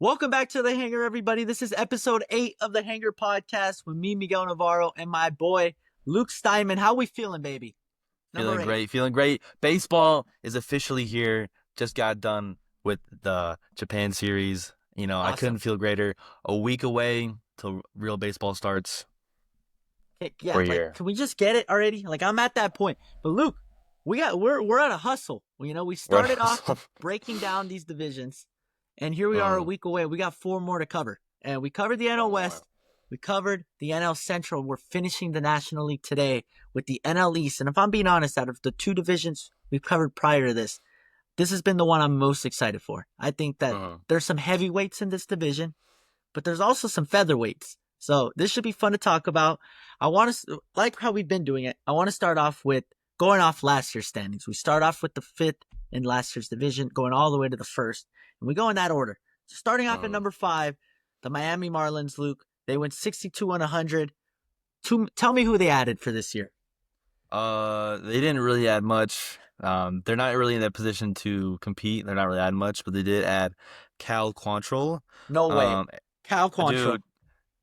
Welcome back to the Hangar, everybody. This is episode 8 of the Hangar podcast with me, Miguel Navarro, and my boy, Luke Steinman. How we feeling, baby? Feeling great. Baseball is officially here. Just got done with the Japan series. I Awesome. couldn't feel greater. A week away till real baseball starts. Yeah, We're here. can we just get it already? I'm at that point. But Luke, we're at a hustle. We started off breaking down these divisions, and here we are a week away. We got 4 more to cover. And we covered the NL West. We covered the NL Central. We're finishing the National League today with the NL East. And if I'm being honest, out of the 2 divisions we've covered prior to this has been the one I'm most excited for. I think that there's some heavyweights in this division, but there's also some featherweights. So this should be fun to talk about. I want to, like how we've been doing it, I want to start off with going off last year's standings. We start off with the 5th in last year's division, going all the way to the 1st. And we go in that order. So starting off at number 5, the Miami Marlins, Luke. They went 62-100. Tell me who they added for this year. They didn't really add much. They're not really in a position to compete. They're not really adding much, but they did add Cal Quantrill. No way. Cal Quantrill.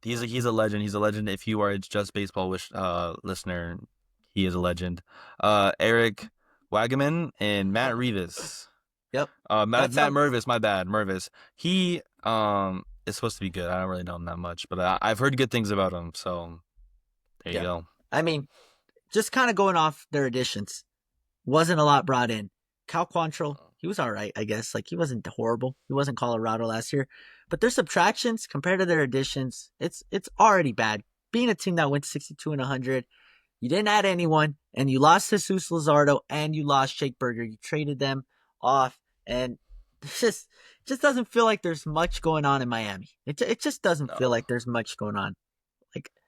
Dude, he's a legend. He's a legend. If you are a Just Baseball listener, he is a legend. Eric Wagaman and Matt Revis. Yep. Matt Mervis, my bad. Mervis. He is supposed to be good. I don't really know him that much, but I've heard good things about him. So there you go. I mean, just kind of going off their additions, wasn't a lot brought in. Cal Quantrill, he was all right, I guess. He wasn't horrible. He wasn't Colorado last year. But their subtractions compared to their additions, it's already bad. Being a team that went 62-100, you didn't add anyone, and you lost Jesus Luzardo, and you lost Jake Berger. You traded them off, and it just doesn't feel like there's much going on in Miami. It just doesn't feel like there's much going on.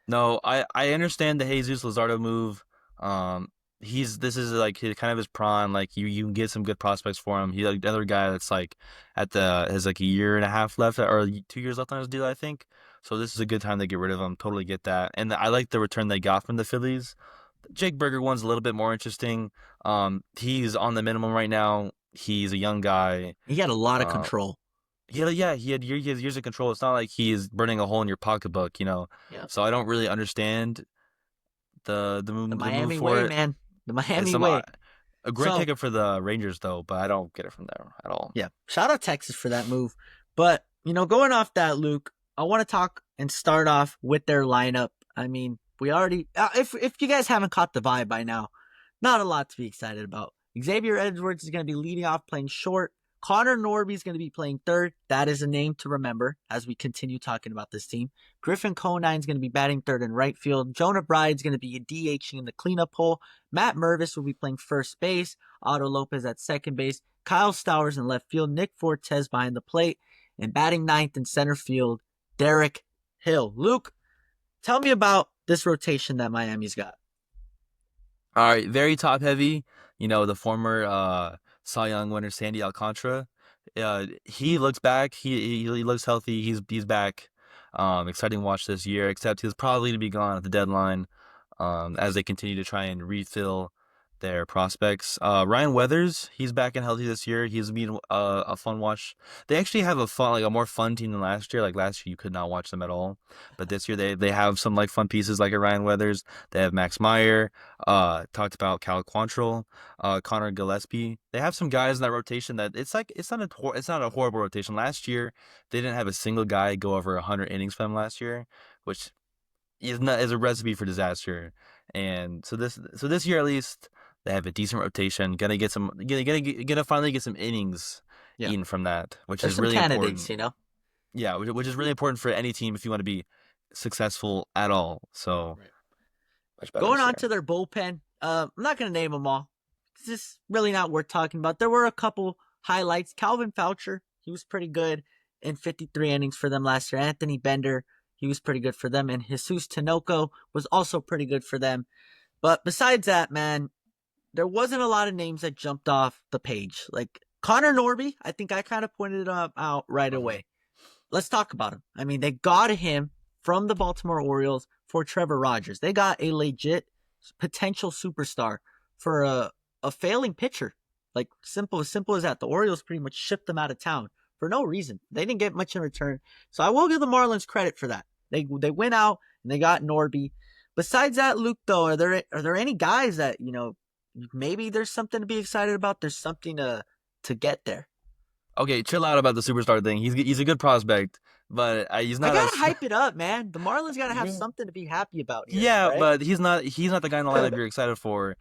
No, I understand the Jesus Luzardo move. This is kind of his prime. You can get some good prospects for him. He's another guy that's has a year and a half left or 2 years left on his deal, I think. So this is a good time to get rid of him. Totally get that. And I like the return they got from the Phillies. The Jake Berger one's a little bit more interesting. He's on the minimum right now. He's a young guy. He had a lot of control. He had years of control. It's not like he's burning a hole in your pocketbook, Yeah. So I don't really understand the Miami move for way, it. Man. The Miami way. A great pickup for the Rangers, though, but I don't get it from there at all. Yeah. Shout out Texas for that move. But, going off that, Luke, I want to talk and start off with their lineup. I mean, we already, if you guys haven't caught the vibe by now, not a lot to be excited about. Xavier Edwards is going to be leading off playing short. Connor Norby is going to be playing third. That is a name to remember as we continue talking about this team. Griffin Conine is going to be batting third in right field. Jonah Bride's going to be DHing in the cleanup hole. Matt Mervis will be playing first base. Otto Lopez at second base. Kyle Stowers in left field. Nick Fortes behind the plate. And batting ninth in center field, Derek Hill. Luke, tell me about this rotation that Miami's got. All right, very top heavy. The former Cy Young winner Sandy Alcantara. He looks back. He looks healthy. He's back. Exciting watch this year. Except he's probably to be gone at the deadline. As they continue to try and refill their prospects. Ryan Weathers, he's back and healthy this year. He's been a fun watch. They actually have a more fun team than last year. Last year, you could not watch them at all. But this year, they have some fun pieces like a Ryan Weathers. They have Max Meyer. Talked about Cal Quantrill, Connor Gillespie. They have some guys in that rotation that it's not a horrible rotation. Last year, they didn't have a single guy go over 100 innings for them last year, which is a recipe for disaster. And so this year at least, they have a decent rotation. Gonna finally get some innings eaten from that, which There's is really candidates, important. Yeah, which is really important for any team if you want to be successful at all. So, much better going on to their bullpen, I'm not gonna name them all. It's just really not worth talking about. There were a couple highlights. Calvin Foucher, he was pretty good in 53 innings for them last year. Anthony Bender, he was pretty good for them, and Jesus Tinoco was also pretty good for them. But besides that, man, there wasn't a lot of names that jumped off the page. Connor Norby, I think I kind of pointed it out right away. Let's talk about him. I mean, they got him from the Baltimore Orioles for Trevor Rogers. They got a legit potential superstar for a failing pitcher. Simple as that. The Orioles pretty much shipped them out of town for no reason. They didn't get much in return. So I will give the Marlins credit for that. They went out and they got Norby. Besides that, Luke, though, are there any guys that, maybe there's something to be excited about? There's something to get there. Okay, chill out about the superstar thing. He's a good prospect, but he's I not gotta as hype it up, man. The Marlins gotta have something to be happy about here, yeah, right? but he's not the guy in the lineup you're excited for.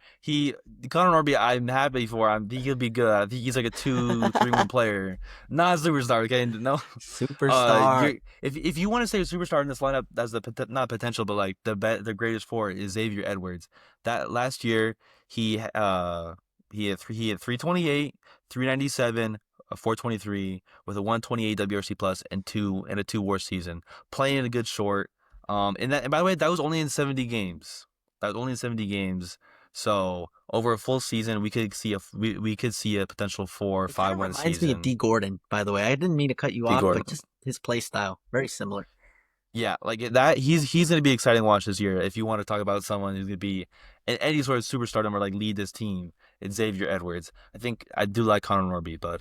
Connor Norby, I'm happy for. I think he'll be good. I think he's like a 2-3-1 player, not a superstar. Okay, no. Superstar. If you want to say a superstar in this lineup, that's not potential, but like the greatest four is Xavier Edwards. That last year he had 328, 397. A 423 with a 128 WRC plus and a 2 WAR season, playing a good short. And by the way, that was only in 70 games. That was only in 70 games. So over a full season, we could see a potential 4 or It kind 5 of win reminds me of season. D. Gordon, by the way. I didn't mean to cut you D off, Gordon. but just his play style, very similar. Yeah, like that. He's gonna be exciting to watch this year. If you want to talk about someone who's gonna be any sort of superstardom or like lead this team, it's Xavier Edwards. I think I do like Connor Norby, but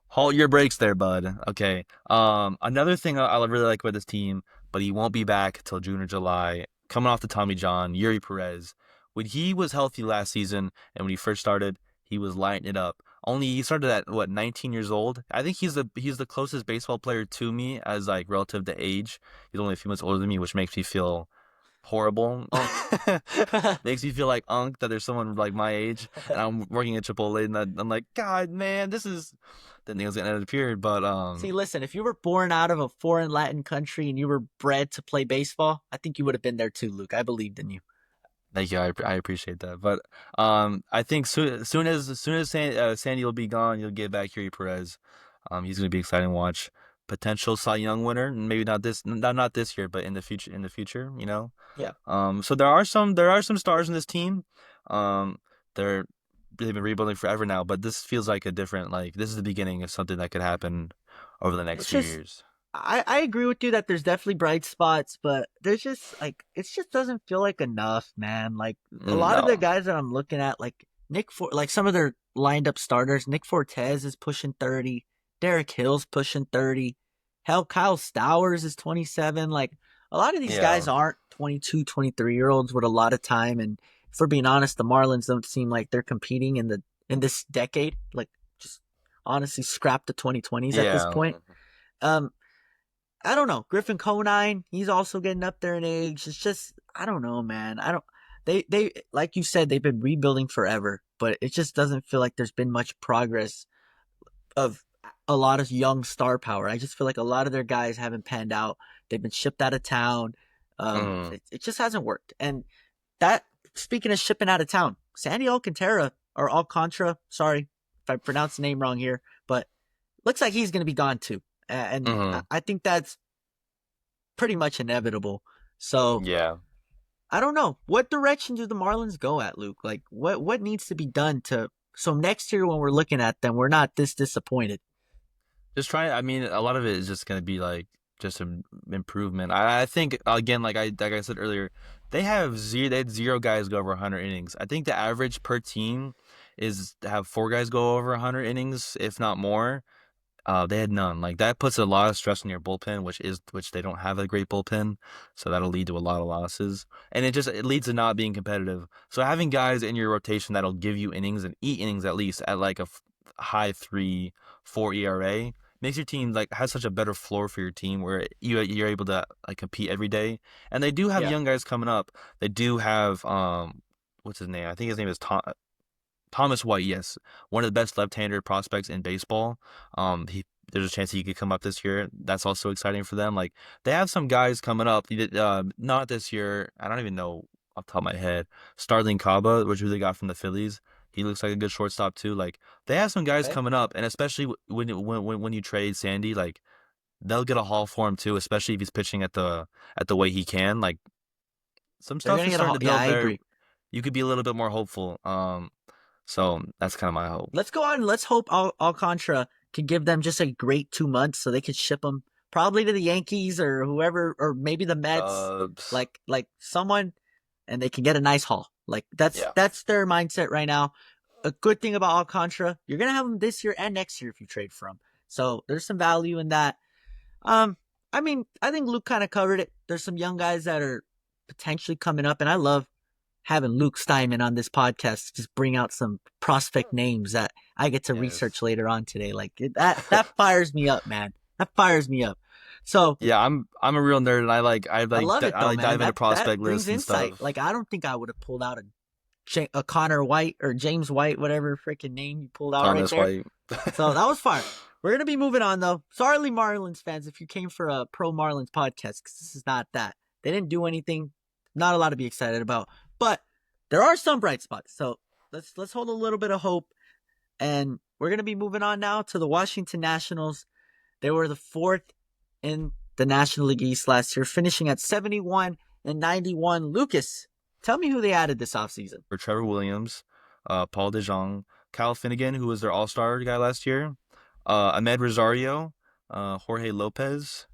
hold your brakes there, bud. Okay. Another thing I really like about this team, but he won't be back till June or July. Coming off the Tommy John, Yuri Perez. When he was healthy last season and when he first started, he was lighting it up. Only he started at 19 years old. I think he's the closest baseball player to me as like relative to age. He's only a few months older than me, which makes me feel horrible. Makes me feel like that there's someone like my age and I'm working at Chipotle and I'm like, God, man, this is. Didn't think it was gonna end a period, but See, listen, if you were born out of a foreign Latin country and you were bred to play baseball, I think you would have been there too, Luke. I believed in you. thank you. I appreciate that. But I think soon as Sandy will be gone, you'll get back Yuri Perez. He's gonna be exciting to watch. Potential Cy Young winner, maybe not this year, but in the future. Yeah. So there are some stars in this team. Um, they're they've been rebuilding forever now, but this feels like a different like this is the beginning of something that could happen over the next It's few just years. I agree with you that there's definitely bright spots, but there's just like it just doesn't feel like enough, man. Like a lot of the No. guys that I'm looking at, like some of their lined up starters, Nick Fortes is pushing 30, Derek Hill's pushing 30, hell, Kyle Stowers is 27. Like a lot of these guys Yeah. aren't 22, 23-year-olds with a lot of time, and if we're being honest, the Marlins don't seem like they're competing in this decade. Like just honestly, scrap the 2020s at this Yeah. point. Um, I don't know. Griffin Conine, he's also getting up there in age. It's just I don't know, man. I don't they like you said, they've been rebuilding forever, but it just doesn't feel like there's been much progress of a lot of young star power. I just feel like a lot of their guys haven't panned out. They've been shipped out of town. Mm. It just hasn't worked. And that speaking of shipping out of town, Sandy Alcantara or Alcantara, sorry if I pronounced the name wrong here, but looks like he's going to be gone too. And Mm. I think that's pretty much inevitable. So Yeah. I don't know. What direction do the Marlins go at, Luke? Like what needs to be done to so next year when we're looking at them, we're not this disappointed. Just try. I mean, a lot of it is just gonna be like just an improvement. I think again, like I said earlier, they had 0 guys go over 100 innings. I think the average per team is to have 4 guys go over 100 innings, if not more. They had none. Like that puts a lot of stress on your bullpen, which they don't have a great bullpen, so that'll lead to a lot of losses, and it leads to not being competitive. So having guys in your rotation that'll give you innings and eat innings at least at like a high 3.4 ERA makes your team like has such a better floor for your team where you're able to like compete every day. And they do have Yeah. young guys coming up. They do have what's his name? I think his name is Thomas White, yes, one of the best left-hander prospects in baseball. There's a chance he could come up this year. That's also exciting for them. Like they have some guys coming up. Not this year. I don't even know off the top of my head. Starling Caba, which who they got from the Phillies. He looks like a good shortstop too. Like they have some guys Okay. coming up, and especially when you trade Sandy, like they'll get a haul for him too. Especially if he's pitching at the way he can. Like some They're stuff gonna is get a starting haul. to Yeah, build I there. agree. You could be a little bit more hopeful. So that's kind of my hope. Let's go on. Let's hope Alcantara can give them just a great 2 months so they could ship him probably to the Yankees or whoever, or maybe the Mets, Cubs. like someone, and they can get a nice haul. Like Yeah. that's their mindset right now. A good thing about Alcantara, you're gonna have him this year and next year if you trade for him. So there's some value in that. I mean, I think Luke kind of covered it. There's some young guys that are potentially coming up, and I love having Luke Steinman on this podcast to just bring out some prospect names that I get to research later on today. Like that fires me up, man. That fires me up. So yeah, I'm a real nerd, and I love it though, man. dive into That prospect brings lists and insight. stuff. Like I don't think I would have pulled out a Connor White or James White, whatever freaking name you pulled out right Thomas there. White. So that was fire. We're gonna be moving on though. Sorry, Marlins fans, if you came for a pro Marlins podcast, because this is not that. They didn't do anything. Not a lot to be excited about, but there are some bright spots. So let's hold a little bit of hope. And we're gonna be moving on now to the Washington Nationals. They were the 4th in the National League East last year, finishing at 71 and 91. Lucas, tell me who they added this offseason. For Trevor Williams, Paul DeJong, Kyle Finnegan, who was their All-Star guy last year, Ahmed Rosario, Jorge Lopez,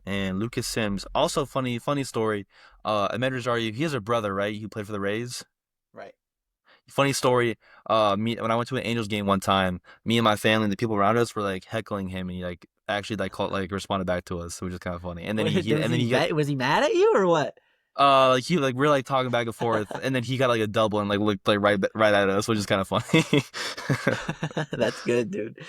and Lucas Sims. Also, funny story. Ahmed Rosario, he has a brother, right? Who played for the Rays. Right. Funny story. When I went to an Angels game one time, me and my family and the people around us were like heckling him, and he like actually responded back to us, which is kind of funny. And then was he mad at you or what? We're like talking back and forth, and then he got like a double and like looked like right at us, which is kind of funny. That's good, dude.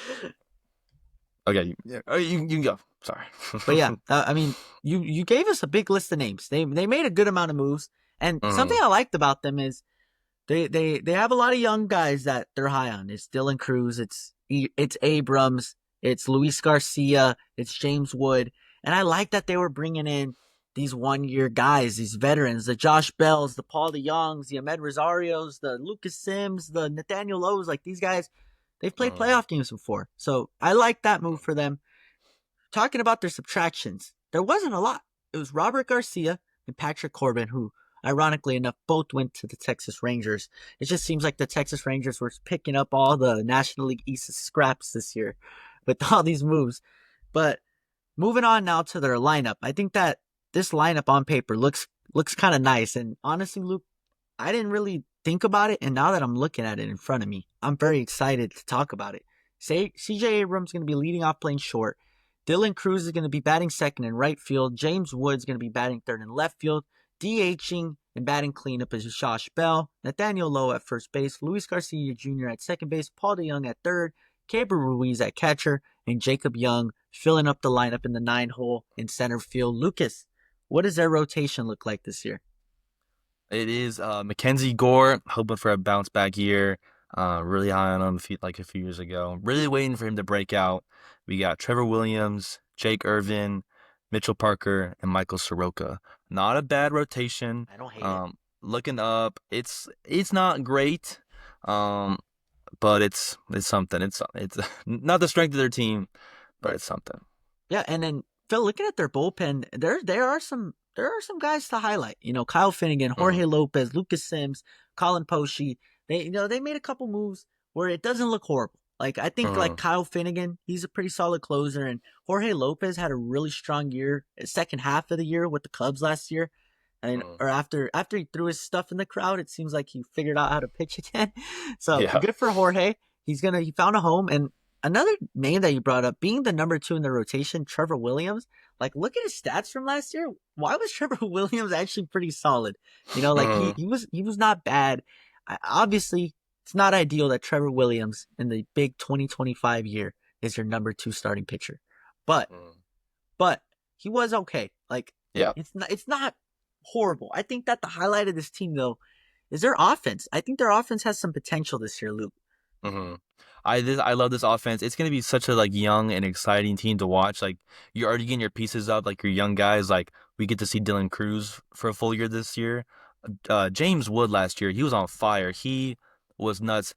Okay, you can go. Sorry, but yeah, I mean, you gave us a big list of names. They made a good amount of moves, and something I liked about them is they have a lot of young guys that they're high on. It's Dylan Cruz, it's Abrams, it's Luis Garcia, it's James Wood, and I like that they were bringing in these 1-year guys, these veterans, the Josh Bells, the Paul DeYoungs, the Ahmed Rosarios, the Lucas Sims, the Nathaniel Lowe's. Like these guys, they've played playoff games before. So I like that move for them. Talking about their subtractions, there wasn't a lot. It was Robert Garcia and Patrick Corbin, who, ironically enough, both went to the Texas Rangers. It just seems like the Texas Rangers were picking up all the National League East scraps this year with all these moves. But moving on now to their lineup, I think that this lineup on paper looks kind of nice. And honestly, Luke, I didn't really think about it. And now that I'm looking at it in front of me, I'm very excited to talk about it. CJ Abrams is going to be leading off playing short. Dylan Cruz is going to be batting second in right field. James Wood's going to be batting third in left field. DHing and batting cleanup is Josh Bell. Nathaniel Lowe at first base. Luis Garcia Jr. at second base. Paul DeYoung at third. Gabriel Ruiz at catcher. And Jacob Young filling up the lineup in the 9-hole in center field. Lucas, what does their rotation look like this year? It is Mackenzie Gore, hoping for a bounce back year. Really high on him like a few years ago. Really waiting for him to break out. We got Trevor Williams, Jake Irvin, Mitchell Parker, and Michael Soroka. Not a bad rotation. I don't hate it. Looking up, it's not great, but it's something. It's not the strength of their team, but it's something. Yeah, and then Phil, looking at their bullpen, there are some guys to highlight. You know, Kyle Finnegan, Jorge Lopez, Lucas Sims, Colin Posey. They made a couple moves where it doesn't look horrible. Like I think like Kyle Finnegan, he's a pretty solid closer, and Jorge Lopez had a really strong year, second half of the year with the Cubs last year. And or after he threw his stuff in the crowd, it seems like he figured out how to pitch again. So good for Jorge. He found a home. And another name that you brought up, being the number 2 in the rotation, Trevor Williams. Like look at his stats from last year. Why was Trevor Williams actually pretty solid? You know, like he was not bad. Obviously, it's not ideal that Trevor Williams in the big 2025 year is your number 2 starting pitcher, but he was okay. Like it's not horrible. I think that the highlight of this team though is their offense. I think their offense has some potential this year, Luke. I love this offense. It's gonna be such a like young and exciting team to watch. Like you're already getting your pieces up, like your young guys. Like we get to see Dylan Cruz for a full year this year. James Wood last year, he was on fire. He was nuts.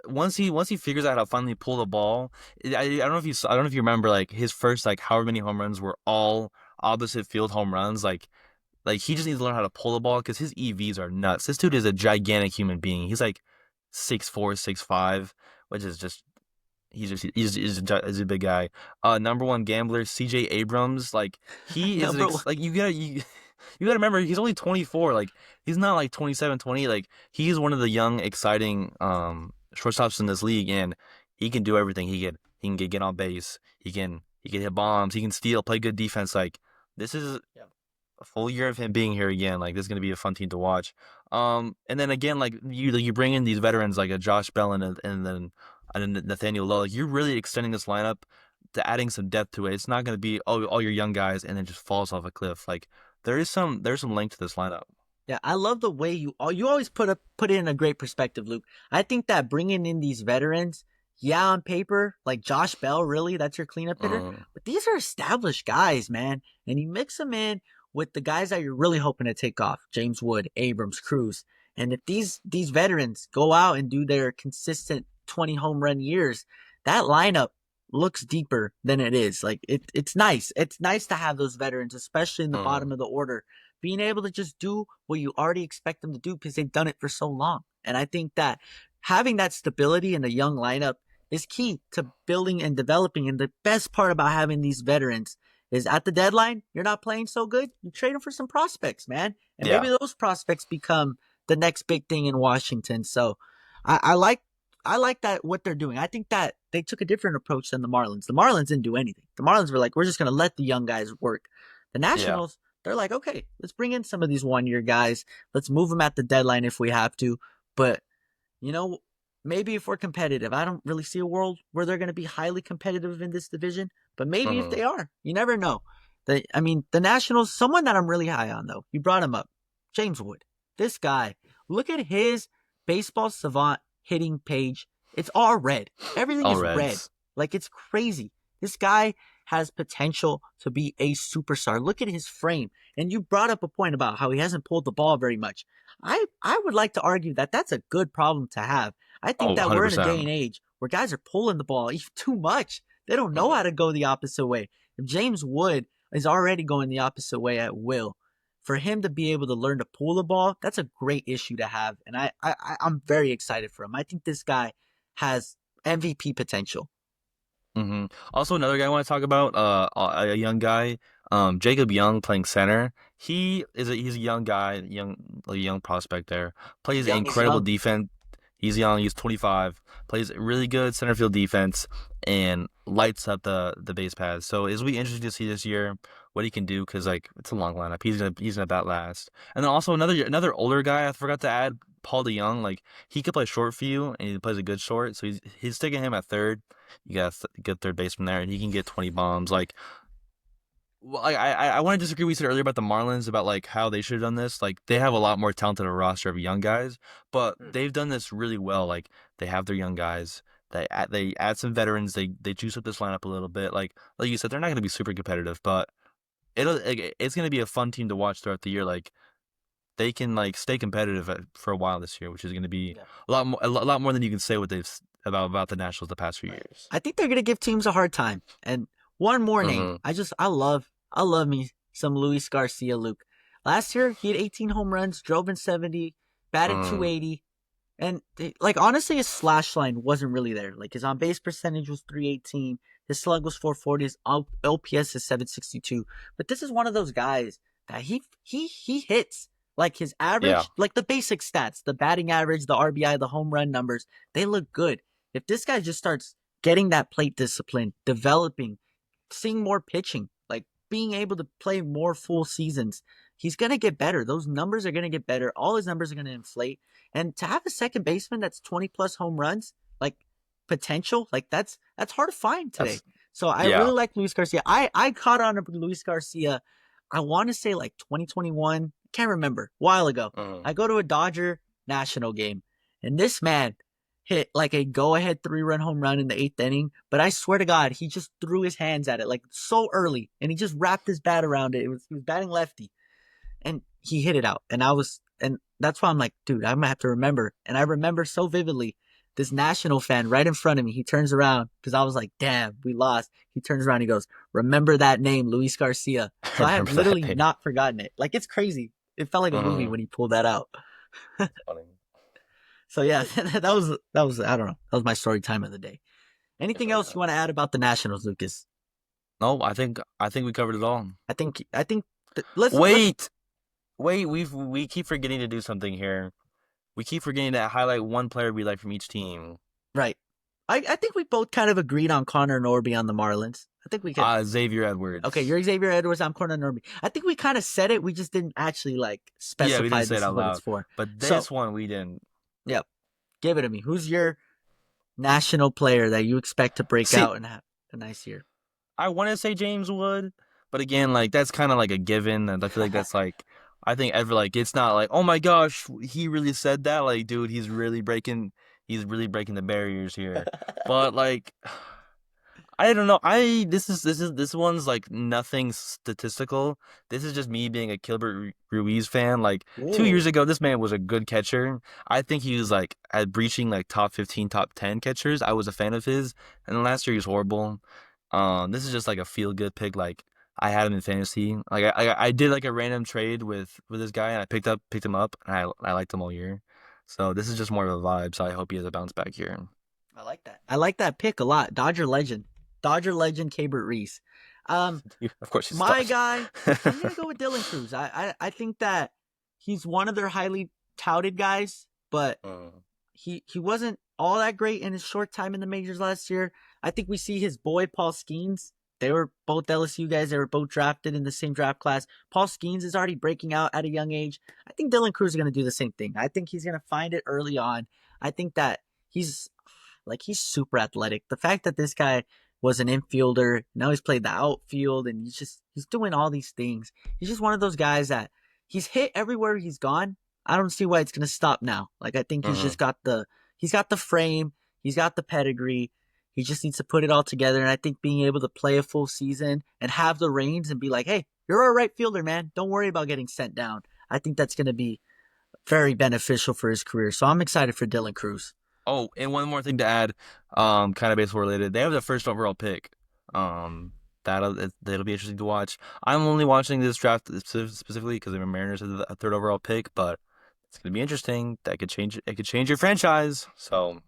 Once he figures out how to finally pull the ball, I don't know if you remember like his first like however many home runs were all opposite field home runs. Like he just needs to learn how to pull the ball because his EVs are nuts. This dude is a gigantic human being. He's like 6'4", 6'5", which is just he's a big guy. Number 1 gambler, CJ Abrams. Like he is like you gotta remember he's only 24. Like he's not like 27, 20. Like he's one of the young, exciting shortstops in this league, and he can do everything. He He can get on base. He can hit bombs. He can steal, play good defense. Like this is a full year of him being here again. Like this is gonna be a fun team to watch. And then again, like you bring in these veterans like a Josh Bell and then Nathaniel Lowe. Like you're really extending this lineup to adding some depth to it. It's not gonna be all your young guys and then just falls off a cliff. Like there's some length to this lineup. Yeah, I love the way you always put it in a great perspective, Luke. I think that bringing in these veterans, yeah, on paper, like Josh Bell, really, that's your cleanup hitter. But these are established guys, man. And you mix them in with the guys that you're really hoping to take off, James Wood, Abrams, Cruz. And if these veterans go out and do their consistent 20 home run years, that lineup looks deeper than it is. Like it's nice. It's nice to have those veterans, especially in the bottom of the order, being able to just do what you already expect them to do because they've done it for so long. And I think that having that stability in a young lineup is key to building and developing. And the best part about having these veterans is at the deadline, you're not playing so good, you trade them for some prospects, man. And maybe those prospects become the next big thing in Washington. So I like that what they're doing. I think that they took a different approach than the Marlins. The Marlins didn't do anything. The Marlins were like, we're just going to let the young guys work. The Nationals, they're like, okay, let's bring in some of these one-year guys. Let's move them at the deadline if we have to. But, maybe if we're competitive, I don't really see a world where they're going to be highly competitive in this division. But maybe if they are, you never know. The Nationals, someone that I'm really high on, though, you brought him up, James Wood. This guy, look at his baseball savant hitting page. It's all red. Everything is red. Like, it's crazy. This guy has potential to be a superstar. Look at his frame. And you brought up a point about how he hasn't pulled the ball very much. I would like to argue that that's a good problem to have. I think that 100%. we're in a day and age where guys are pulling the ball even too much. They don't know how to go the opposite way. If James Wood is already going the opposite way at will, for him to be able to learn to pull the ball, that's a great issue to have. And I'm very excited for him. I think this guy has MVP potential. Also, another guy I want to talk about, a young guy, Jacob Young playing center. He's a young guy, a young prospect there. Plays incredible defense. He's young. He's 25. Plays really good center field defense and lights up the base paths. So it'll be interesting to see this year what he can do because it's a long lineup. He's gonna bat last. And then also another older guy I forgot to add, Paul DeYoung. Like he could play short for you and he plays a good short. So he's sticking him at third. You got a good third baseman there, and he can get 20 bombs. I want to disagree with you said earlier about the Marlins about how they should have done this. Like they have a lot more talented roster of young guys, but they've done this really well. Like they have their young guys. They add some veterans. They juice up this lineup a little bit. Like you said, they're not going to be super competitive, but it's going to be a fun team to watch throughout the year. Like they can stay competitive for a while this year, which is going to be a lot more than you can say what they've about the Nationals the past few years. I think they're going to give teams a hard time. And one more name. I love me some Luis Garcia, Luke. Last year, he had 18 home runs, drove in 70, batted 280. And, honestly, his slash line wasn't really there. His on-base percentage was 318. His slug was 440. His OPS is 762. But this is one of those guys that he hits. His average, the basic stats, the batting average, the RBI, the home run numbers, they look good. If this guy just starts getting that plate discipline, developing, seeing more pitching, being able to play more full seasons, he's going to get better. Those numbers are going to get better. All his numbers are going to inflate. And to have a second baseman that's 20 plus home runs, potential, that's hard to find today. So I really like Luis Garcia. I caught on to Luis Garcia, I want to say 2021, can't remember, a while ago. I go to a Dodger National game, and this man hit a go-ahead 3-run home run in the 8th inning, but I swear to God, he just threw his hands at it so early, and he just wrapped his bat around it. He was batting lefty, and he hit it out. And that's why I'm like, dude, I'm gonna have to remember. And I remember so vividly this National fan right in front of me. He turns around because I was like, damn, we lost. He turns around, he goes, remember that name, Luis Garcia. So I have literally not forgotten it. It's crazy. It felt like a movie when he pulled that out. Funny. So yeah, that was I don't know. That was my story time of the day. Anything else you want to add about the Nationals, Lucas? No, I think we covered it all. I think Wait. We keep forgetting to do something here. We keep forgetting to highlight one player we like from each team. Right. I think we both kind of agreed on Connor Norby on the Marlins. I think we could. Xavier Edwards. Okay, you're Xavier Edwards. I'm Connor Norby. I think we kind of said it. We just didn't actually like Yeah, we specify didn't say it this is out what it's loud. for. But So, this one we didn't. yeah, give it to me. Who's your national player that you expect to break See, out and have a nice year? I want to say James Wood, but again, like that's kind of like a given, and I feel like that's like I think ever like it's not like oh my gosh he really said that like dude he's really breaking the barriers here, but like I don't know this one's like nothing statistical. This is just me being a Gilbert Ruiz fan. Like 2 years Ooh. ago, this man was a good catcher. I think he was like at breaching like top 15, top 10 catchers. I was a fan of his, and last year he was horrible. This is just like a feel good pick. Like I had him in fantasy. Like I did like a random trade with this guy, and I picked him up, and I liked him all year. So this is just more of a vibe. So I hope he has a bounce back here. I like that. I like that pick a lot. Dodger legend, Gilbert Reese. Of course he's My tough. guy, I'm gonna go with Dylan Cruz. I think that he's one of their highly touted guys, but he wasn't all that great in his short time in the majors last year. I think we see his boy Paul Skeens. They were both LSU guys. They were both drafted in the same draft class. Paul Skeens is already breaking out at a young age. I think Dylan Cruz is going to do the same thing. I think he's going to find it early on. I think that he's super athletic. The fact that this guy was an infielder, now he's played the outfield, and he's doing all these things. He's just one of those guys that he's hit everywhere he's gone. I don't see why it's going to stop now. Like I think he's got the frame, he's got the pedigree. He just needs to put it all together. And I think being able to play a full season and have the reins and be like, hey, you're a right fielder, man. Don't worry about getting sent down. I think that's going to be very beneficial for his career. So I'm excited for Dylan Cruz. Oh, and one more thing to add, kind of baseball related. They have the first overall pick. That'll be interesting to watch. I'm only watching this draft specifically because the Mariners have a third overall pick, but it's gonna be interesting. That could change. It could change your franchise. So,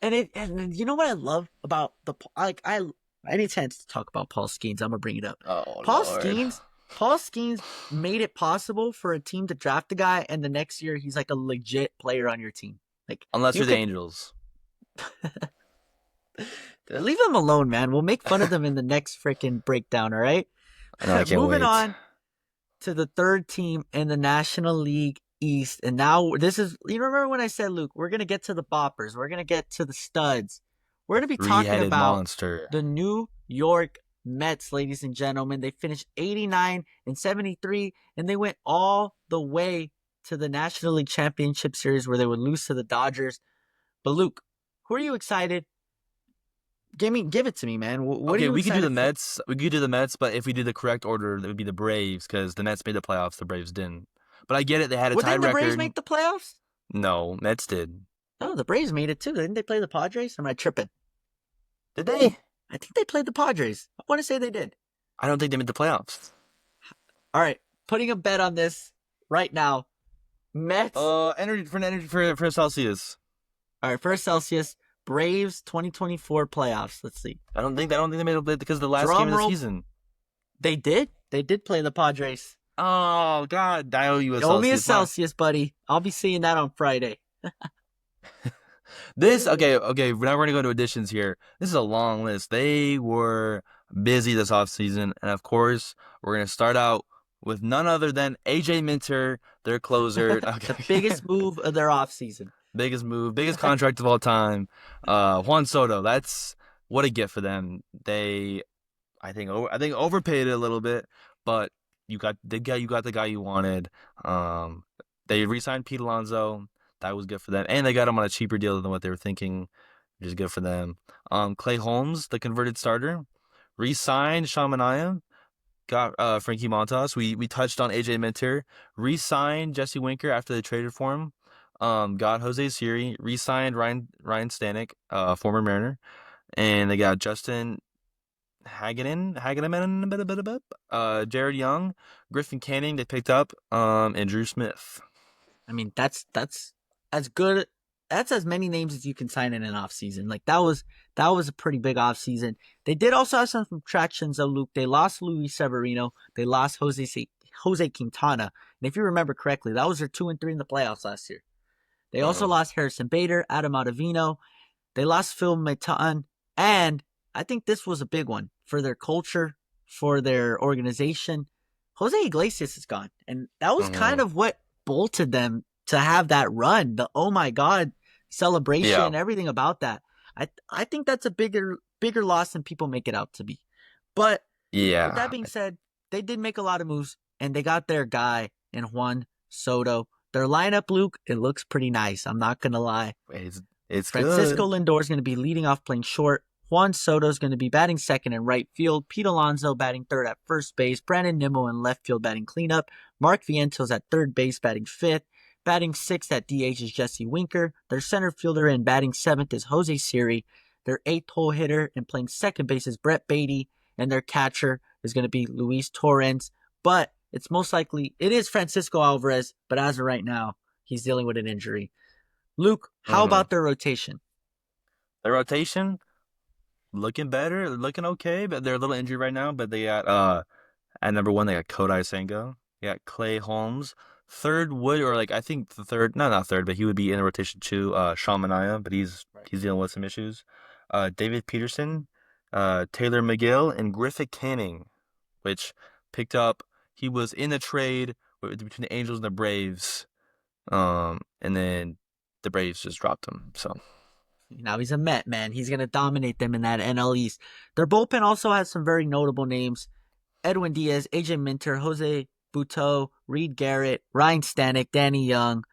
And you know what I love about any chance to talk about Paul Skeens, I'm gonna bring it up. oh Paul Lord. Skeens Paul Skeens made it possible for a team to draft a guy, and the next year he's like a legit player on your team. Like Unless you you're the could Angels. leave them alone, man. We'll make fun of them in the next freaking breakdown. All right. I know. I can't Moving wait. on to the third team in the National League East, and now this is remember when I said, Luke, we're gonna get to the boppers, we're gonna get to the studs, we're gonna be talking Three-headed about monster. the New York Mets, ladies and gentlemen. They finished 89 and 73, and they went all the way to the National League Championship Series where they would lose to the Dodgers. But Luke, who are you excited? Give it to me, man. What are you We could do the excited for? Mets. We could do the Mets, but if we do the correct order, it would be the Braves because the Mets made the playoffs. The Braves didn't. But I get it. They had a Well, tied didn't the Braves record. make the playoffs? No, Mets did. Oh, the Braves made it too. Didn't they play the Padres? Am I tripping? Did they? I think they played the Padres. I want to say they did. I don't think they made the playoffs. All right, putting a bet on this right now. Mets. Energy for Celsius. All right, first Celsius. Braves 2024 playoffs. Let's see. I don't think they made it because of the last Drum game of the roll. season. They did. They did play the Padres. Oh God, I owe you a Owe Celsius. me a Celsius, buddy. I'll be seeing that on Friday. Okay. Now we're gonna go to additions here. This is a long list. They were busy this offseason, and of course, we're gonna start out with none other than AJ Minter, their closer. The biggest move of their offseason. Biggest move, biggest contract of all time. Juan Soto. That's what a gift for them. I think overpaid it a little bit, but you got the guy you wanted. They re-signed Pete Alonso. That was good for them, and they got him on a cheaper deal than what they were thinking, which is good for them. Clay Holmes, the converted starter, re-signed Sean Manaea. Got Frankie Montas. We touched on AJ Minter. Re-signed Jesse Winker after they traded for him. Got Jose Siri. Re-signed Ryan Stanek, former Mariner. And they got Justin Hageman, Jared Young, Griffin Canning they picked up, and Drew Smith. I mean, that's as good. That's as many names as you can sign in an offseason. Like that was a pretty big offseason. They did also have some subtractions though, Luke. They lost Luis Severino. They lost Jose Quintana. And if you remember correctly, that was their 2 and 3 in the playoffs last year. They also lost Harrison Bader, Adam Ottavino. They lost Phil Maton, and I think this was a big one for their culture, for their organization. Jose Iglesias is gone, and that was kind Mm-hmm. of what bolted them to have that run. The oh my god Yeah. celebration, everything about that. I think that's a bigger loss than people make it out to be. But with that Yeah. being said, they did make a lot of moves, and they got their guy in Juan Soto. Their lineup, Luke, it looks pretty nice. I'm not gonna lie. It's Francisco good. Lindor is going to be leading off playing short. Juan Soto is going to be batting second in right field. Pete Alonso batting third at first base. Brandon Nimmo in left field batting cleanup. Mark Vientos at third base batting fifth. Batting sixth at DH is Jesse Winker. Their center fielder in batting seventh is Jose Siri. Their eighth hole hitter and playing second base is Brett Beatty. And their catcher is going to be Luis Torrens. But it's most likely, it is Francisco Alvarez. But as of right now, he's dealing with an injury. Luke, how Mm-hmm. about their rotation? The rotation looking better, looking okay, but they're a little injured right now. But they got at number one they got Kodai Senga, they got Clay Holmes. Third would or like I think the third, no, not third, but he would be in the rotation too. Sean Manaea, but Right. he's dealing with some issues. David Peterson, Taylor Miguel, and Griffith Canning, which picked up. He was in the trade between the Angels and the Braves, and then the Braves just dropped him. So Now he's a Met, man. He's going to dominate them in that NL East. Their bullpen also has some very notable names. Edwin Diaz, AJ Minter, Jose Buteau, Reed Garrett, Ryan Stanek, Danny Young.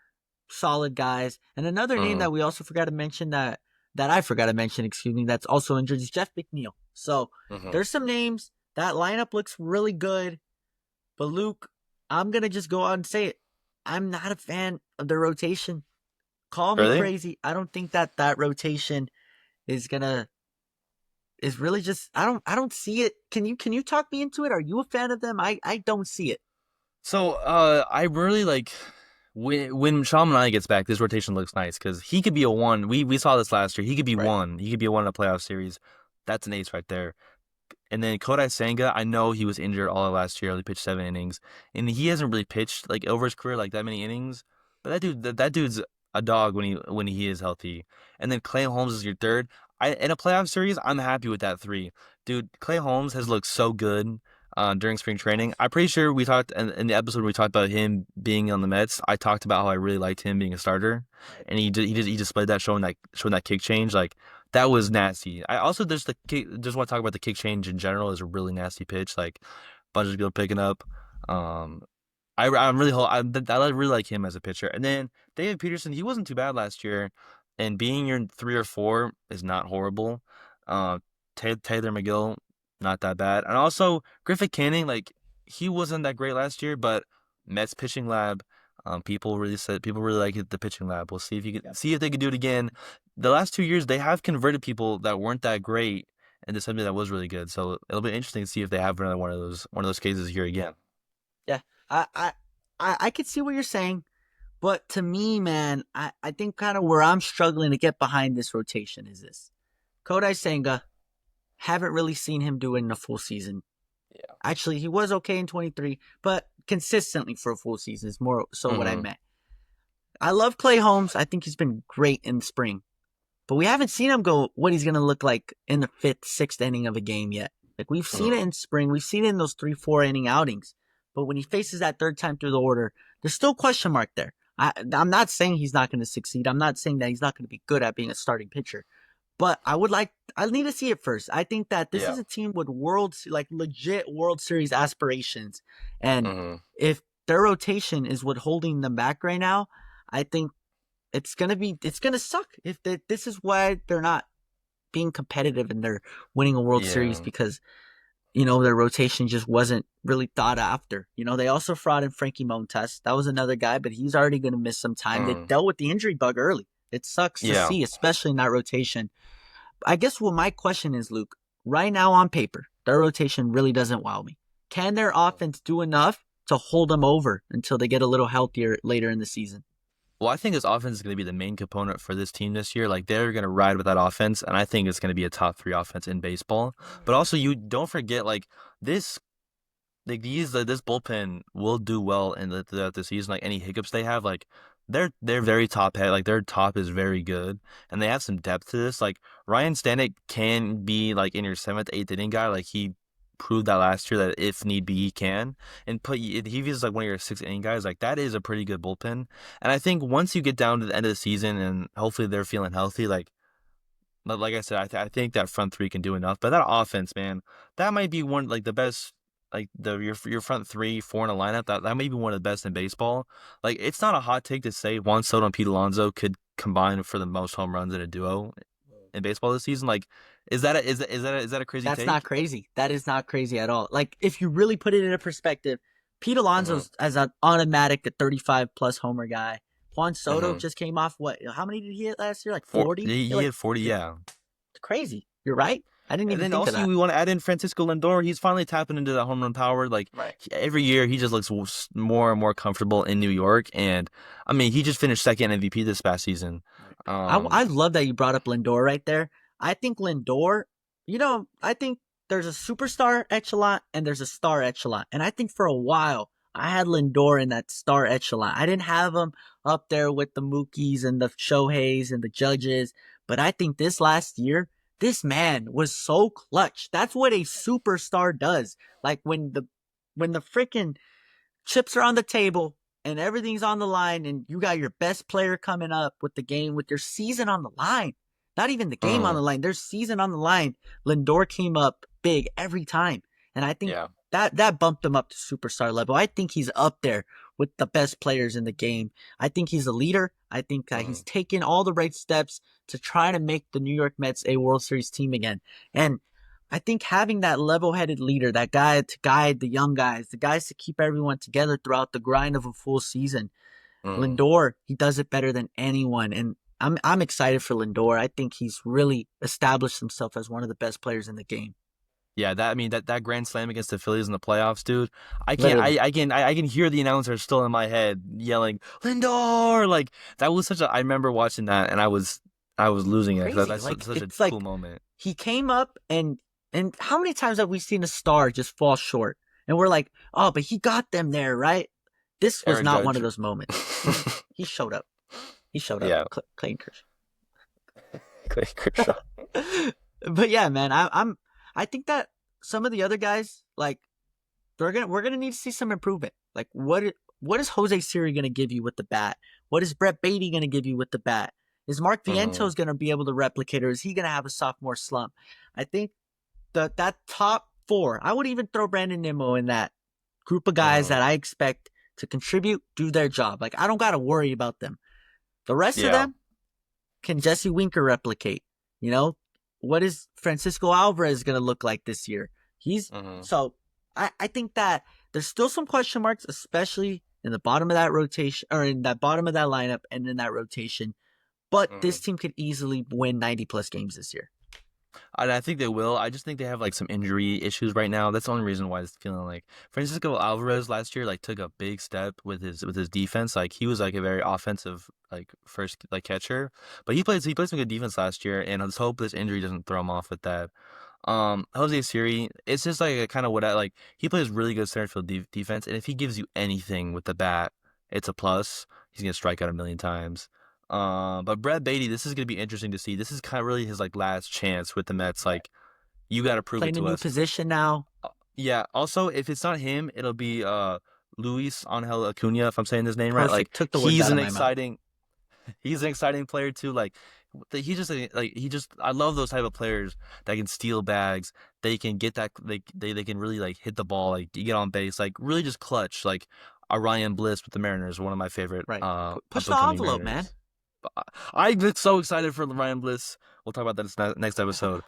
Solid guys. And another name mm, that we also forgot to mention that I forgot to mention, excuse me, that's also injured is Jeff McNeil. So hmm there's some names. That lineup looks really good. But Luke, I'm going to just go out and say it. I'm not a fan of the rotation. Call me really. crazy. I don't think that rotation is gonna is really just I don't see it. Can you talk me into it? Are you a fan of them? I don't see it. So I really like when Sean Manaea gets back, this rotation looks nice because he could be a one. We saw this last year. He could be Right. one. He could be a one in a playoff series. That's an ace right there. And then Kodai Senga, I know he was injured all of last year. He pitched 7 innings, and he hasn't really pitched like over his career like that many innings. But that dude's a dog when he is healthy. And then Clay Holmes is your third. In a playoff series, I'm happy with that three. Dude, Clay Holmes has looked so good during spring training. I'm pretty sure we talked in the episode where we talked about him being on the Mets. I talked about how I really liked him being a starter, Right. and he displayed that showing that kick change like. That was nasty. I also just want to talk about the kick change in general is a really nasty pitch. Like bunch of people picking up. Um, I'm really I really like him as a pitcher. And then David Peterson, he wasn't too bad last year, and being your 3 or 4 is not horrible. Uh, Taylor McGill, not that bad. And also Griffith Canning, like he wasn't that great last year, but Mets pitching lab. People really like the pitching lab. We'll see if you can Yep. see if they can do it again. The last 2 years they have converted people that weren't that great into something that was really good. So it'll be interesting to see if they have another one of those cases here again. Yeah. I I I could see what you're saying, but to me, man, I think kind of where I'm struggling to get behind this rotation is this. Kodai Senga, haven't really seen him do it in a full season. Yeah. Actually, he was okay in 23, but consistently for a full season is more so what I Mm-hmm. meant. I love Clay Holmes. I think he's been great in the spring. But we haven't seen him go what he's going to look like in the fifth, sixth inning of a game yet. Like we've seen it in spring, we've seen it in those 3, 4 inning outings. But when he faces that third time through the order, there's still a question mark there. I'm not saying he's not going to succeed. I'm not saying that he's not going to be good at being a starting pitcher. But I need to see it first. I think that this Yeah. is a team with like legit World Series aspirations. And Mm-hmm. if their rotation is what holding them back right now, I think it's gonna suck this is why they're not being competitive and they're winning a World Series Yeah. because their rotation just wasn't really thought after. They also fraud in Frankie Montas. That was another guy, but he's already gonna miss some time. They Mm. dealt with the injury bug early. It sucks to Yeah. see, especially in that rotation. I guess what my question is, Luke, right now on paper, their rotation really doesn't wow me. Can their offense do enough to hold them over until they get a little healthier later in the season? Well, I think this offense is going to be the main component for this team this year. Like they're going to ride with that offense, and I think it's going to be a top 3 offense in baseball. But also, you don't forget like this, this bullpen will do well throughout the season. Like any hiccups they have, like they're very top head. Like their top is very good, and they have some depth to this. Like Ryan Stanek can be like in your seventh, eighth inning guy. Like he proved that last year that if need be he can. And put if he's like one of your sixth inning guys, like that is a pretty good bullpen. And I think once you get down to the end of the season and hopefully they're feeling healthy, like I said, I think that front three can do enough. But that offense, man, that might be one like the best. Like your front three, four in a lineup, that may be one of the best in baseball. Like it's not a hot take to say Juan Soto and Pete Alonso could combine for the most home runs in a duo in baseball this season. Like, is that a crazy That's not take? crazy. That is not crazy at all. Like if you really put it into perspective, Pete Mm-hmm. Alonso's as an automatic a 35 plus homer guy. Juan Soto Mm-hmm. just came off what? How many did he hit last year? Like Four, 40? he Like hit 40, it's yeah. crazy. You're right. I didn't And even then think of also that. we want to add in Francisco Lindor. He's finally tapping into that home run power. Like Right. every year, he just looks more and more comfortable in New York. And I mean, he just finished second MVP this past season. Right. Um, I love that you brought up Lindor right there. I think Lindor, I think there's a superstar echelon and there's a star echelon. And I think for a while, I had Lindor in that star echelon. I didn't have him up there with the Mookies and the Shoheis and the Judges. But I think this last year, this man was so clutch. That's what a superstar does. Like when the freaking chips are on the table and everything's on the line and you got your best player coming up with the game with your season on the line. Not even the game on mm, the line, their season on the line. Lindor came up big every time. And I think yeah. that bumped him up to superstar level. I think he's up there with the best players in the game. I think he's a leader. I think he's Mm, taken all the right steps to try to make the New York Mets a World Series team again. And I think having that level-headed leader, that guy to guide the young guys, the guys to keep everyone together throughout the grind of a full season, mm. Lindor, he does it better than anyone. And I'm excited for Lindor. I think he's really established himself as one of the best players in the game. Yeah, that I mean that grand slam against the Phillies in the playoffs, dude. Literally. I can hear the announcer still in my head yelling Lindor. Like that was such a. I remember watching that and I was losing it because Crazy. that's Like such a it's cool like moment. he came up and how many times have we seen a star just fall short? And we're like, oh, but he got them there, right? This was Aaron not one of Judge. those moments. He showed up. He showed up. Yeah, Clayton Kershaw. Clay Kershaw. But yeah, man, I think that some of the other guys, like we're gonna need to see some improvement. Like what is Jose Siri gonna give you with the bat? What is Brett Beatty gonna give you with the bat? Is Mark Mm-hmm. Vientos gonna be able to replicate, or is he gonna have a sophomore slump? I think that top four, I would even throw Brandon Nimmo in that group of guys Mm-hmm. that I expect to contribute, do their job. Like I don't gotta worry about them. The rest of Yeah. them, can Jesse Winker replicate? You know, what is Francisco Alvarez going to look like this year? He's Mm-hmm. so I think that there's still some question marks, especially in the bottom of that rotation or in that bottom of that lineup and in that rotation. But Mm-hmm. this team could easily win 90 plus games this year. And I think they will. I just think they have like some injury issues right now. That's the only reason why it's feeling like Francisco Alvarez last year like took a big step with his defense. Like he was like a very offensive like first like catcher, but he played some good defense last year. And let's hope this injury doesn't throw him off with that. Jose Siri, it's just like a kind of what I like. He plays really good center field defense, and if he gives you anything with the bat, it's a plus. He's gonna strike out a million times. But Brad Beatty, this is gonna be interesting to see. This is kind of really his like last chance with the Mets. Right. Like you got to prove it Playing a to new us. position now. Yeah. Also, if it's not him, it'll be Luis Angel Acuna. If I'm saying his name right, like Perfect. Took the words out of my mouth. he's an exciting player too. Like he just I love those type of players that can steal bags. They can get that they can really like hit the ball, like you get on base, like really just clutch. Like a Ryan Bliss with the Mariners, one of my favorite Right. up Push and the coming envelope, man. Mariners. I'm so excited for Ryan Bliss. We'll talk about that next episode.